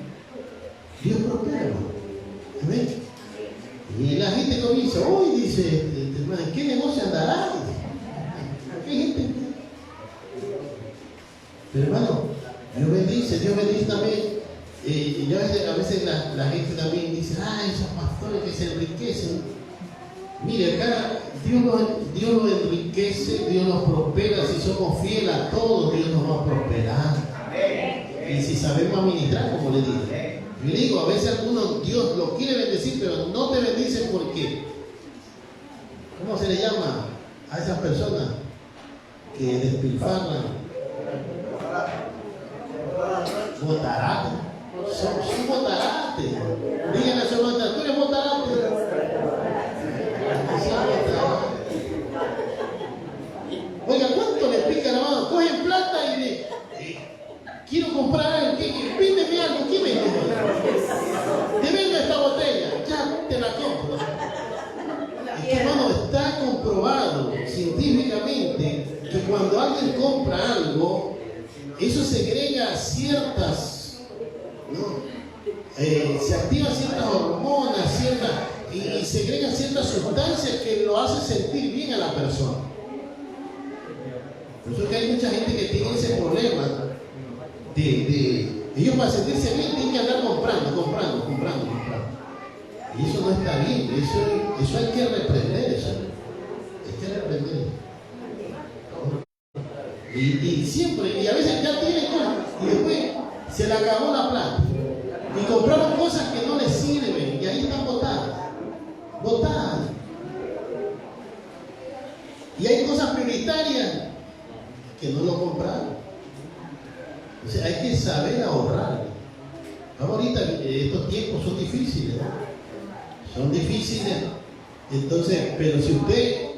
Dios prospera, hermano. Amén. Y la gente comienza, hoy dice, hermano, ¿en qué negocio andará? ¿Qué gente? Pero hermano, Dios bendice también. Y a veces la gente también dice, esos pastores que se enriquecen. Mire, acá Dios los enriquece, Dios los prospera. Si somos fieles a todos, Dios nos va a prosperar. Y si sabemos administrar, como le dije. Yo le digo, a veces algunos Dios lo quiere bendecir, pero no te bendice porque, ¿cómo se le llama a esas personas que despilfarran? Botarate. Son botarate. Díganle a su hermana, tú eres botarate. Oiga, ¿cuánto le pican, hermano? Cogen plata y le quiero comprar algo. Pídeme algo. ¿Qué vende? Te vendo esta botella. Ya te la compro. Hermano, está comprobado científicamente que cuando alguien compra algo, eso segrega ciertas, se activan ciertas hormonas, y segregan ciertas sustancias que lo hacen sentir bien a la persona. Por eso que hay mucha gente que tiene ese problema de ellos, para sentirse bien tienen que andar comprando. Y eso no está bien, eso hay que reprender eso. Hay que reprender. Y siempre, y a veces ya tienen cosas, y después se le acabó la plata. Y compraron cosas que no les sirven, y ahí están botadas. Y hay cosas prioritarias que no lo compraron. O sea, hay que saber ahorrar. Ahorita estos tiempos son difíciles, ¿no? Son difíciles. Entonces, pero si usted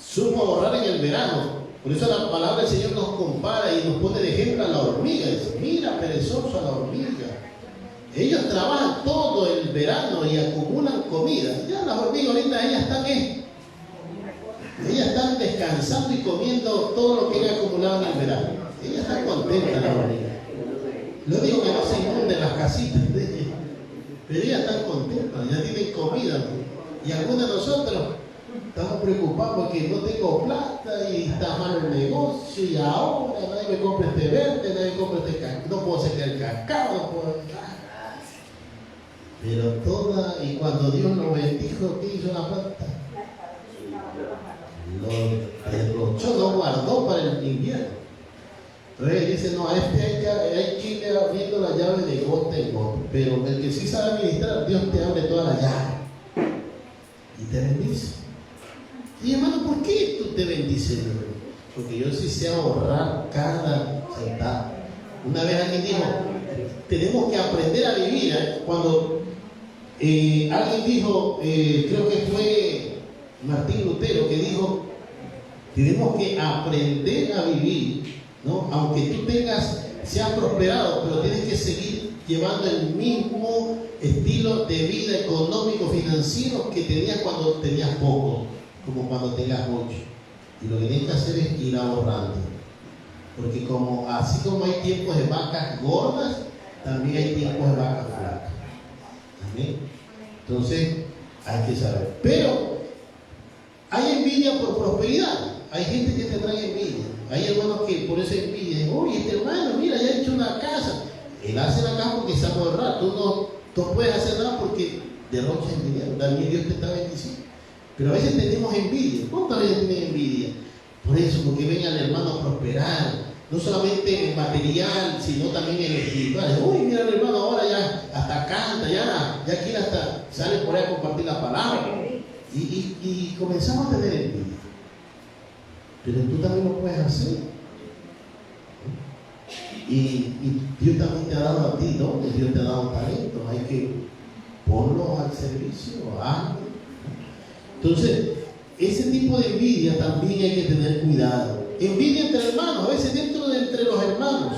supo ahorrar en el verano, por eso la palabra del Señor nos compara y nos pone de ejemplo a la hormiga. Dice, mira perezoso a la hormiga. Ellos trabajan todo el verano y acumulan comida. Ya las hormigas ahorita ellas están descansando y comiendo todo lo que han acumulado en el verano. Ellas están contentas, las hormigas. Lo digo que no se inunden las casitas de ellas, pero ellas están contentas, ya tienen comida. Y algunos de nosotros estamos preocupados porque no tengo plata y está mal el negocio y ahora nadie me compra este verde, nadie me compra este cacao, no puedo sacar el cacao, no puedo... Pero y cuando Dios lo bendijo, ¿qué hizo la plata? Lo derrochó, lo guardó para el invierno. Entonces dice, no, a este hay que ir abriendo la llave de gota en gota. Pero el que sí sabe administrar, Dios te abre toda la llave y te bendice. Y hermano, ¿por qué tú te bendices? Porque yo sí sé ahorrar cada centavo. Una vez alguien dijo, tenemos que aprender a vivir. Cuando alguien dijo, creo que fue Martín Lutero, que dijo, tenemos que aprender a vivir, ¿no? Aunque tú seas prosperado, pero tienes que seguir llevando el mismo estilo de vida económico, financiero que tenías cuando tenías poco, como cuando tengas mucho. Y lo que tienes que hacer es ir ahorrando. Porque así como hay tiempos de vacas gordas, también hay tiempos de vacas flacas. ¿Amén? Entonces, hay que saber. Pero hay envidia por prosperidad. Hay gente que te trae envidia. Hay hermanos que por esa envidia dicen, oye, este hermano, mira, ya ha hecho una casa. Él hace la casa porque sabe ahorrar. Tú no puedes hacer nada porque derrochas el dinero. También Dios te está bendiciendo. Pero a veces tenemos envidia. ¿Cuántas veces tienes envidia? Por eso, porque ven al hermano a prosperar. No solamente en material, sino también en espiritual. Uy, mira el hermano ahora ya hasta canta, ya quiere hasta sale por ahí a compartir la palabra. Y comenzamos a tener envidia. Pero tú también lo puedes hacer. Y Dios también te ha dado a ti, ¿no? Dios te ha dado talento. Hay que ponlo al servicio, hazlo. Entonces, ese tipo de envidia también hay que tener cuidado. Envidia entre hermanos, a veces entre los hermanos,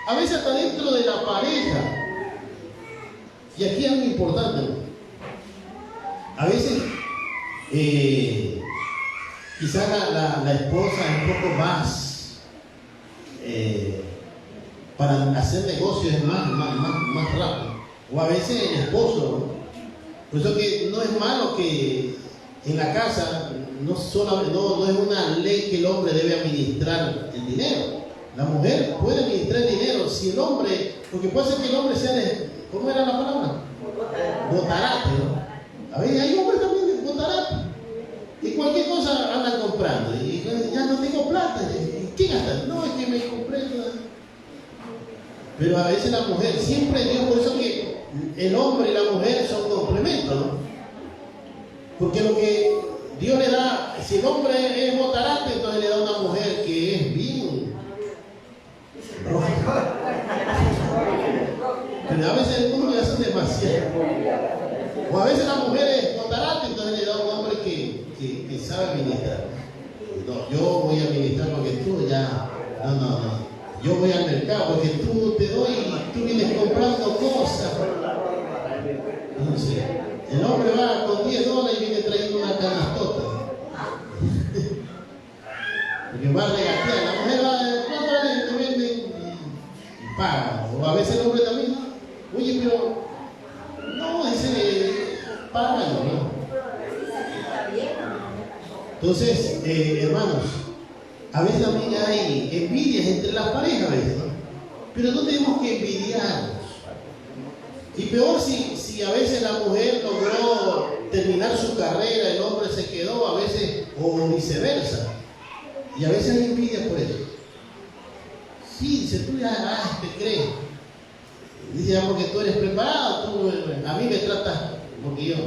a veces hasta dentro de la pareja. Y aquí es muy importante. A veces Quizás la esposa es un poco más, para hacer negocios es más rápido. O a veces el esposo, ¿no? Por eso que no es malo que en la casa no es una ley que el hombre debe administrar el dinero. La mujer puede administrar el dinero si el hombre, porque puede ser que el hombre sea ¿cómo era la palabra? Botarate, ¿no? A ver, hay hombres también de botarate. Y cualquier cosa andan comprando. Y ya no tengo plata. ¿Qué gastas? No, es que me compré. Pero a veces la mujer, siempre Dios, por eso que el hombre y la mujer son complementos, ¿no? Porque lo que Dios le da, si el hombre es botarate, entonces le da una mujer que es bien roja. Pero a veces uno le hace demasiado. O a veces la mujer es botarate, entonces le da un hombre que sabe administrar. No, yo voy a administrar porque tú ya. No. Yo voy al mercado porque tú te doy y tú vienes comprando cosas. Entonces, el hombre va con $10 y viene trayendo una canastota. Porque va a regatear. La mujer va, ¿cuánto vale? Te venden y paga. O a veces el hombre también, oye, pero no, ese paga, ¿no? Entonces, hermanos, a veces también hay envidias entre las parejas, a veces, ¿no? Pero no tenemos que envidiarnos. Y peor si a veces la mujer logró terminar su carrera, el hombre se quedó, a veces, o viceversa. Y a veces hay envidia por eso. Sí, dice, tú ya te crees. Dice, ya porque tú eres preparado, a mí me tratas porque yo.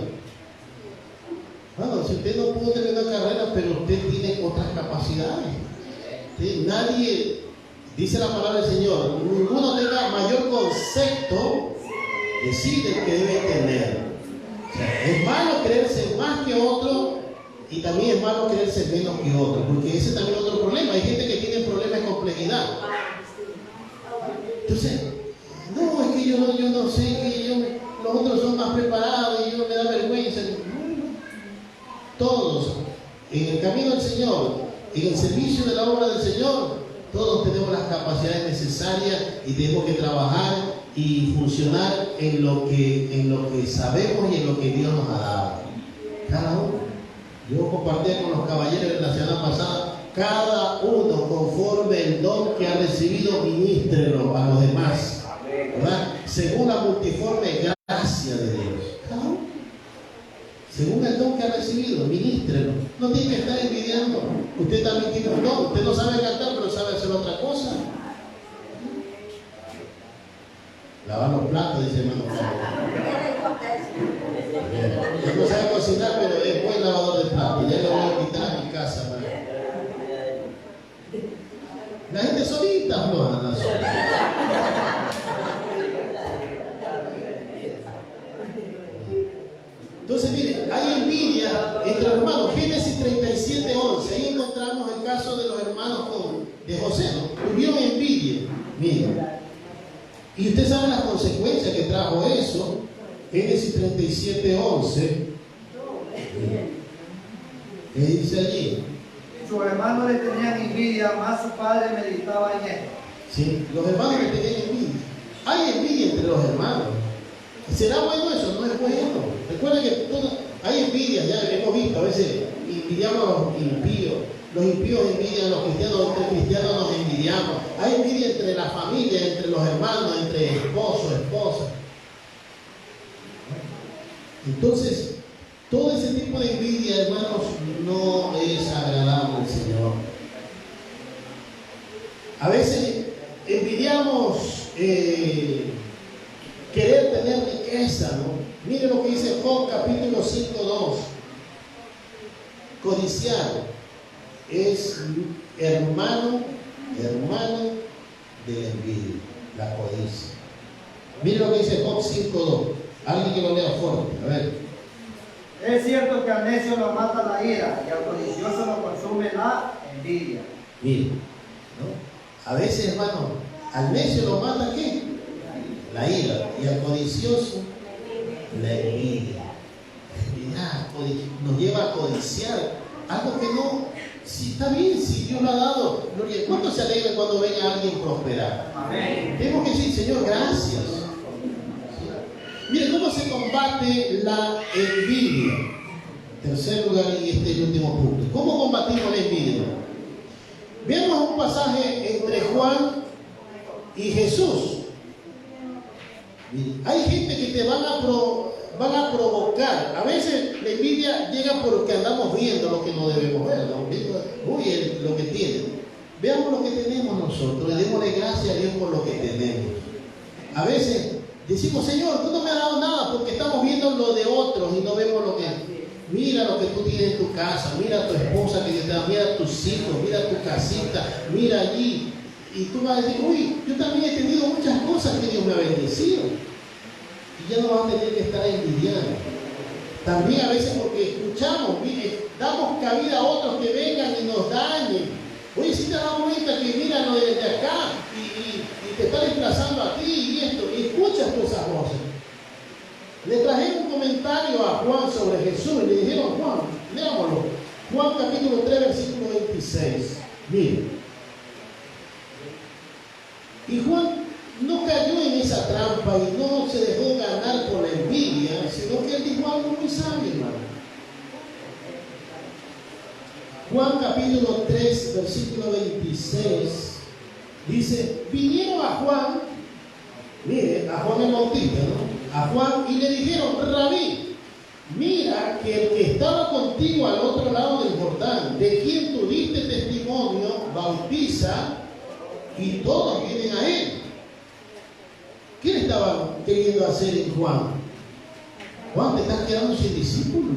Bueno, si usted no pudo tener una carrera, pero usted tiene otras capacidades. ¿Sí? Nadie, dice la palabra del Señor, ninguno tenga mayor concepto de sí del que debe tener. O sea, es malo creerse más que otro y también es malo creerse menos que otro, porque ese también es otro problema. Hay gente que tiene problemas de complejidad. Entonces, no, es que yo no sé, que los otros son más preparados y yo me da vergüenza. Todos, en el camino del Señor, en el servicio de la obra del Señor, todos tenemos las capacidades necesarias y tenemos que trabajar y funcionar en lo que sabemos y en lo que Dios nos ha dado. Cada uno. Yo compartí con los caballeros la semana pasada, cada uno conforme el don que ha recibido, ministrelo a los demás, ¿verdad? Según la multiforme gracia de Dios. Cada uno. Según el don que ha recibido, ministrelo. No tiene que estar envidiando. Usted también tiene un don. Usted no sabe cantar, pero sabe hacer otra cosa. Lavar los platos, dice hermano Pablo. Él no sabe cocinar, pero es buen lavador de platos. Ya lo voy a quitar a mi casa. ¿Verdad? La gente solita afloja la sola. Entonces, miren, hay envidia entre los hermanos. Génesis 37:11. Ahí encontramos el caso de los hermanos de José, ¿no? Tuvieron envidia. Miren. Y usted sabe las consecuencias que trajo eso. Génesis 37:11. ¿Qué dice allí? Sus hermanos le tenían envidia, más su padre meditaba en esto. Sí, los hermanos le tenían envidia. Hay envidia entre los hermanos. ¿Será bueno eso? No es bueno. Recuerda que hay envidia, ya hemos visto, a veces envidiamos a los impíos. Los impíos envidian a los cristianos, entre cristianos nos envidiamos. Hay envidia entre la familia, entre los hermanos, entre esposos, esposas. Entonces, todo ese tipo de envidia, hermanos, no es agradable al Señor. A veces envidiamos querer tener riqueza, ¿no? Mire lo que dice Job capítulo 5:2. Codiciar es hermano de la envidia, la codicia. Mire lo que dice Job 5:2. Alguien que lo lea fuerte, a ver. Es cierto que al necio lo mata la ira y al codicioso lo consume la envidia. Mire, ¿no? A veces, hermano, al necio lo mata ¿qué? La ira, y al codicioso la envidia. Nos lleva a codiciar algo que si está bien, si Dios lo ha dado, gloria. ¿Cuánto se alegra cuando ven a alguien prosperar? Amén. Tenemos que decir, Señor, gracias. Mire cómo se combate la envidia. Tercer lugar, y este es el último punto. ¿Cómo combatimos la envidia? Veamos un pasaje entre Juan y Jesús. Hay gente que te van a provocar. A veces la envidia llega porque andamos viendo lo que no debemos ver, ¿no? Uy, lo que tienen. Veamos lo que tenemos nosotros y démosle gracias a Dios por lo que tenemos. A veces decimos, Señor, tú no me has dado nada porque estamos viendo lo de otros y no vemos lo que... Mira lo que tú tienes en tu casa, mira a tu esposa que te da, mira a tus hijos, mira tu casita, mira allí. Y tú vas a decir, uy, yo también he tenido muchas cosas que Dios me ha bendecido. Y ya no vas a tener que estar envidiando. También a veces porque escuchamos, mire, damos cabida a otros que vengan y nos dañen. Oye, si te das cuenta que mira lo desde acá y te está desplazando a ti y esto, y escuchas todas esas voces. Le trajeron un comentario a Juan sobre Jesús y le dijeron, Juan, leámoslo. Juan capítulo 3, versículo 26. Mire. Y Juan no cayó en esa trampa y no se dejó ganar por la envidia, sino que él dijo algo muy sabio, hermano. Juan capítulo 3, versículo 26, dice, vinieron a Juan, mire, a Juan el Bautista, ¿no? A Juan y le dijeron, Rabí, mira que el que estaba contigo al otro lado del Jordán, de quien tú diste testimonio, bautiza y todos vienen a él. ¿Qué le estaban queriendo hacer en Juan? Juan, te estás quedando sin discípulos.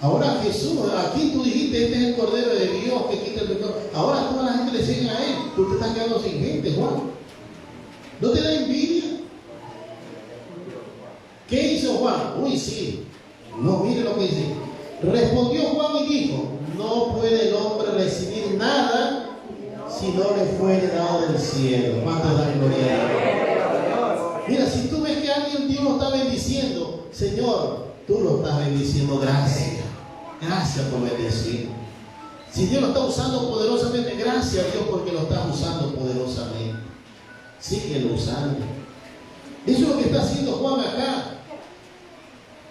Ahora Jesús, aquí tú dijiste, este es el Cordero de Dios que quita el pecado. Ahora toda la gente le sigue a él. Tú te estás quedando sin gente, Juan. ¿No te da envidia? ¿Qué hizo Juan? Uy, sí. No, mire lo que dice. Respondió Juan y dijo, no puede el hombre recibir nada si no le fuere dado del cielo. ¿Cuántos dan gloria a Dios? Mira, si tú ves que alguien Dios lo está bendiciendo, Señor, tú lo estás bendiciendo, gracias. Gracias por bendecir. Si Dios lo está usando poderosamente, gracias a Dios porque lo estás usando poderosamente. Síguelo usando. Eso es lo que está haciendo Juan acá.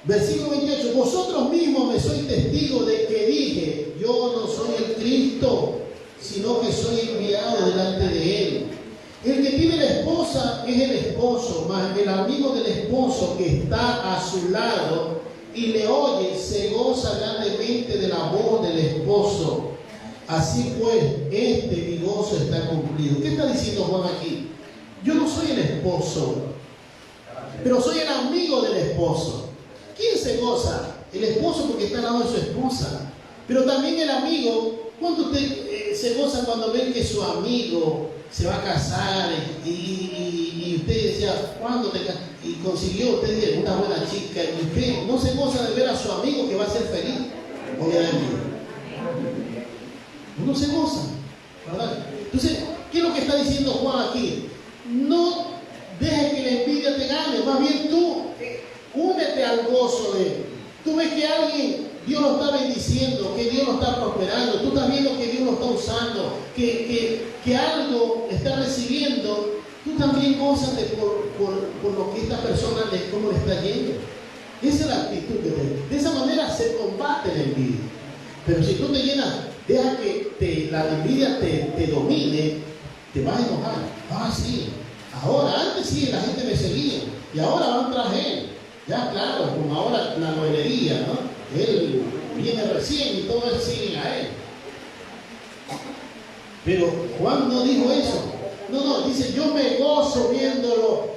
Versículo 28. Vosotros mismos me sois testigos de que dije, yo no soy el Cristo, sino que soy enviado delante de él. El que tiene la esposa es el esposo, mas el amigo del esposo que está a su lado y le oye, se goza grandemente de la voz del esposo. Así pues, mi gozo está cumplido. ¿Qué está diciendo Juan aquí? Yo no soy el esposo, pero soy el amigo del esposo. ¿Quién se goza? El esposo porque está al lado de su esposa. Pero también el amigo. ¿Cuánto usted se goza cuando ven que su amigo se va a casar y usted decía, ¿cuándo te casas? Y consiguió usted una buena chica y usted no se goza de ver a su amigo que va a ser feliz? Obviamente. Uno se goza, ¿verdad? Entonces, ¿qué es lo que está diciendo Juan aquí? No dejes que la envidia te gane, más bien tú únete al gozo de él. Tú ves que alguien, Dios lo está bendiciendo, que Dios lo está prosperando, tú estás viendo que Dios lo está usando, que algo está recibiendo, tú también gózate por lo que esta persona cómo le está yendo. Esa es la actitud que tenemos. De esa manera se combate la envidia. Pero si tú te llenas, deja que la envidia te domine, te vas a enojar. Ah, sí. Ahora, antes sí, la gente me seguía. Y ahora van tras él. Ya, claro, como ahora la novenería, ¿no? Él viene recién y todos siguen a él. Pero Juan no dijo eso. No, dice, yo me gozo viéndolo.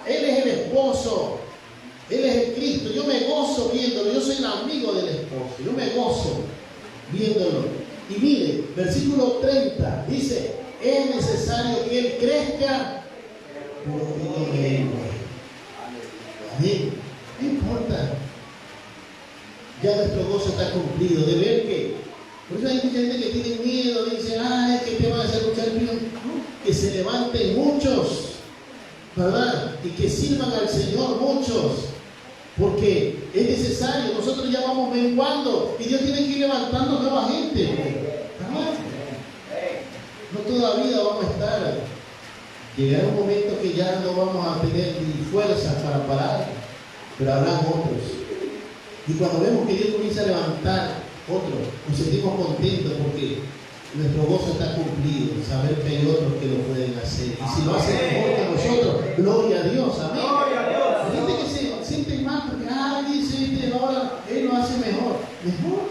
Él es el esposo. Él es el Cristo. Yo me gozo viéndolo. Yo soy el amigo del esposo. Yo me gozo viéndolo. Y mire, versículo 30 dice, es necesario que él crezca, pero que yo mengue. Amén. No importa. Ya nuestro gozo está cumplido. De ver que, por eso hay mucha gente que tiene miedo, dice, ay, que te van a hacer luchar el mío. Que se levanten muchos, ¿verdad? Y que sirvan al Señor muchos. Porque es necesario. Nosotros ya vamos menguando y Dios tiene que ir levantando nueva gente. ¿Verdad? No toda la vida vamos a estar. Llegará un momento que ya no vamos a tener ni fuerzas para parar, pero habrá otros. Y cuando vemos que Dios comienza a levantar otros, nos sentimos contentos porque nuestro gozo está cumplido, saber que hay otros que lo pueden hacer. Y si lo hacen mejor que nosotros, gloria a Dios, amén. Hay gente que se siente mal porque, dice, ahora él lo hace mejor. Mejor.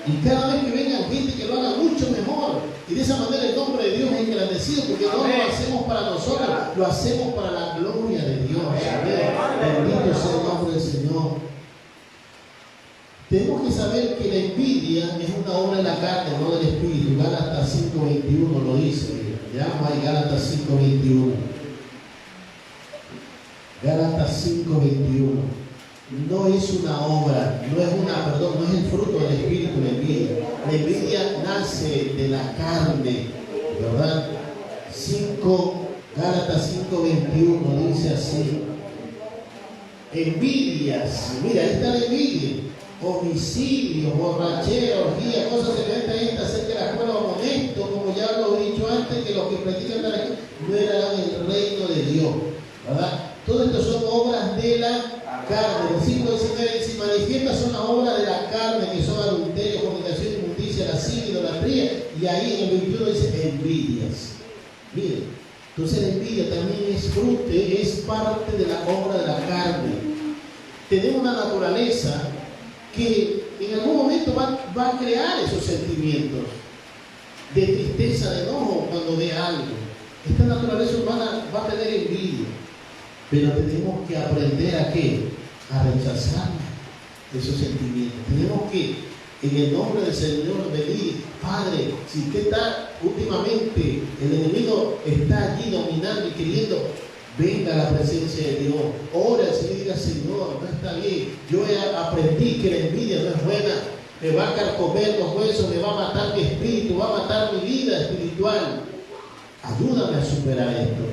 Y cada vez que vengan gente que lo haga mucho mejor. Y de esa manera el nombre de Dios es engrandecido, porque no lo hacemos para nosotros, lo hacemos para la gloria de Dios. Amén. Bendito sea el nombre del Señor. Tenemos que saber que la envidia es una obra de la carne, no del espíritu. Gálatas 5:21 lo dice. Veamos ahí Gálatas 5:21. Gálatas 5:21. No es una obra, no es el fruto del espíritu, la envidia. La envidia nace de la carne, ¿verdad? Gálatas 5:21 dice así. Envidias, mira, ahí está la envidia. Homicidios, borrachera, orgía, cosas semejantes a estas, acerca de las cuales honesto, como ya lo he dicho antes, que los que practican tal aquí no heredarán el reino de Dios, ¿verdad? Todo esto son obras de la carne. Versículo 19 dice: manifiestas son las obras de la carne, que son adulterio, fornicación, inmundicia, lascivia, idolatría. Y ahí en el 21 dice envidias. Miren, entonces la envidia también es fruto, es parte de la obra de la carne. Tenemos una naturaleza que en algún momento va a crear esos sentimientos de tristeza, de enojo cuando ve algo. Esta naturaleza humana va a tener envidia, pero tenemos que aprender a ¿qué? A rechazar esos sentimientos. Tenemos que, en el nombre del Señor, venir: Padre, si usted está últimamente, el enemigo está allí dominando y queriendo, venga a la presencia de Dios, ora al Señor y diga: Señor, no está bien, yo aprendí que la envidia no es buena, me va a carcomer los huesos, me va a matar mi espíritu, va a matar mi vida espiritual. Ayúdame a superar esto.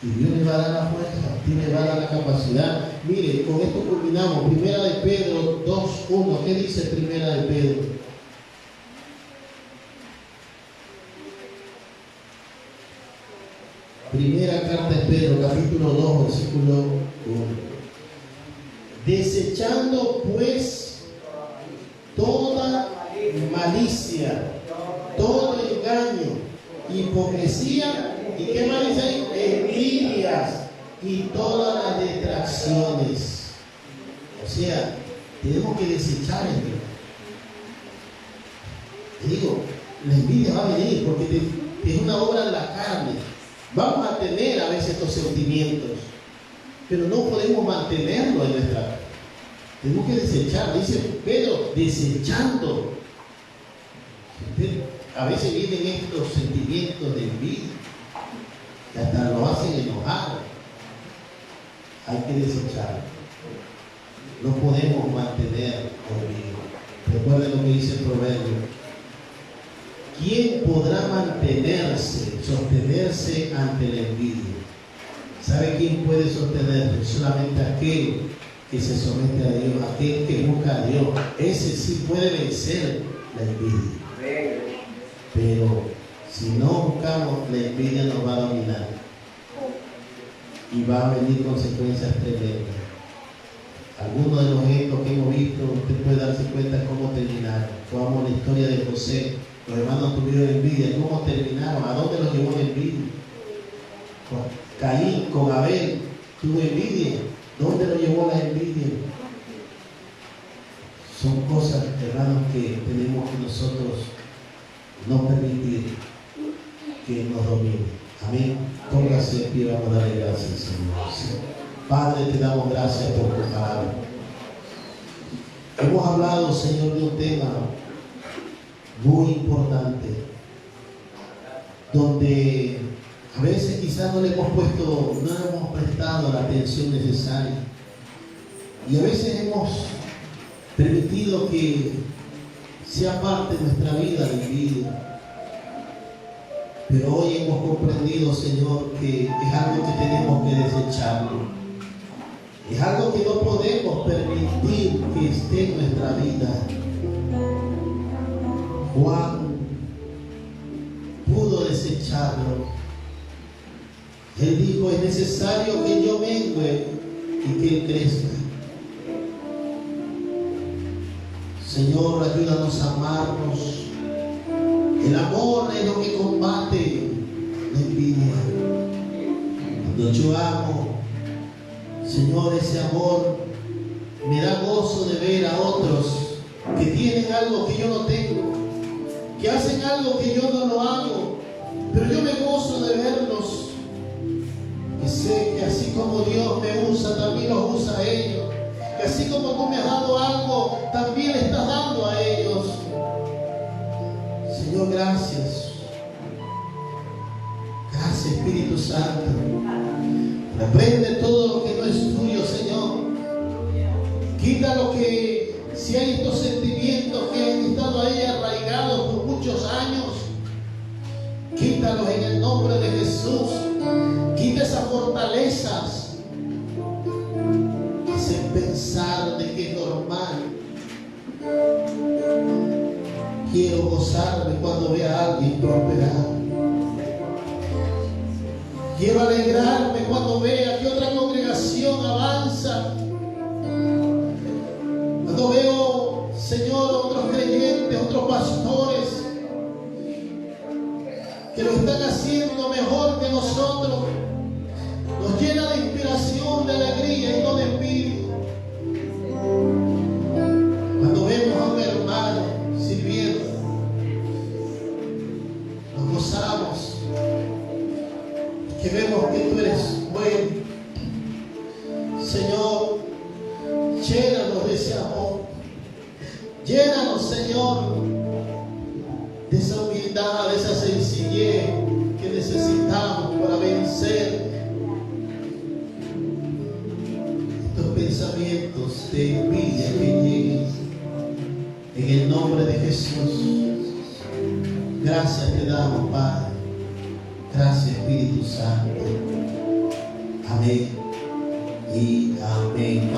Y Dios le va a dar la fuerza, Dios le va a dar la capacidad. Mire, con esto culminamos. Primera de Pedro 2:1. ¿Qué dice Primera de Pedro? Primera carta de Pedro, capítulo 2, versículo 1. Desechando pues toda malicia, todo engaño, hipocresía, ¿y qué más dice ahí? Envidias y todas las detracciones. O sea, tenemos que desechar esto. Te digo, la envidia va a venir porque es una obra de la carne. Vamos a tener a veces estos sentimientos, pero no podemos mantenerlo en nuestra vida. Tenemos que desechar, dice Pedro, desechando. A veces vienen estos sentimientos de envidia, que hasta lo hacen enojar. Hay que desechar. No podemos mantener conmigo. Recuerden lo que dice el proverbio. ¿Quién podrá mantenerse, sostenerse ante la envidia? ¿Sabe quién puede sostenerse? Solamente aquel que se somete a Dios, aquel que busca a Dios. Ese sí puede vencer la envidia. Pero si no buscamos, la envidia nos va a dominar y va a venir consecuencias tremendas. Algunos de los ejemplos que hemos visto, usted puede darse cuenta cómo terminaron. Tomamos la historia de José. Los hermanos tuvieron envidia. ¿Cómo terminaron? ¿A dónde los llevó la envidia? Caín con Abel tuvo envidia. ¿Dónde lo llevó la envidia? Son cosas, hermanos, que tenemos que nosotros no permitir que nos domine. Amén. Póngase de pie, vamos a darle gracias, Señor. Padre, te damos gracias por tu palabra. Hemos hablado, Señor, de un tema muy importante, donde a veces quizás no le hemos prestado la atención necesaria, y a veces hemos permitido que sea parte de nuestra vida de vida. Pero hoy hemos comprendido, Señor, que es algo que tenemos que desecharlo. Es algo que no podemos permitir que esté en nuestra vida. Juan pudo desecharlo. Él dijo: es necesario que yo mengue y que Él crezca. Señor, ayúdanos a amarnos. El amor es lo que combate la envidia. Cuando yo amo, Señor, ese amor me da gozo de ver a otros que tienen algo que yo no tengo, que hacen algo que yo no lo hago, pero yo me gozo de verlos. Y sé que así como Dios me usa, también los usa a ellos. Que así como tú me has dado algo, también le estás dando a ellos. Señor, gracias. Gracias, Espíritu Santo. Reprende todo lo que no es tuyo, Señor. Quita lo que, si hay estos sentimientos que han estado ahí arraigados por muchos años, quítalos en el nombre de Jesús. Quita esas fortalezas que hacen pensar de que es normal. Quiero gozarme cuando vea a alguien prosperar. Quiero alegrarme cuando vea que otra congregación avanza. Cuando veo, Señor, otros creyentes, otros pastores que lo están haciendo mejor que nosotros. Nos llena de inspiración, de alegría y no de espíritu. Cuando vemos a un hermano sirviendo, nos gozamos. Que vemos que tú eres bueno. Señor, llénanos de ese amor. Llénanos, Señor, de esa humildad, de esa sencillez que necesitamos para vencer estos pensamientos de envidia que lleguen. En el nombre de Jesús, gracias te damos, Padre. Gracias, Espíritu Santo. Amén y amén.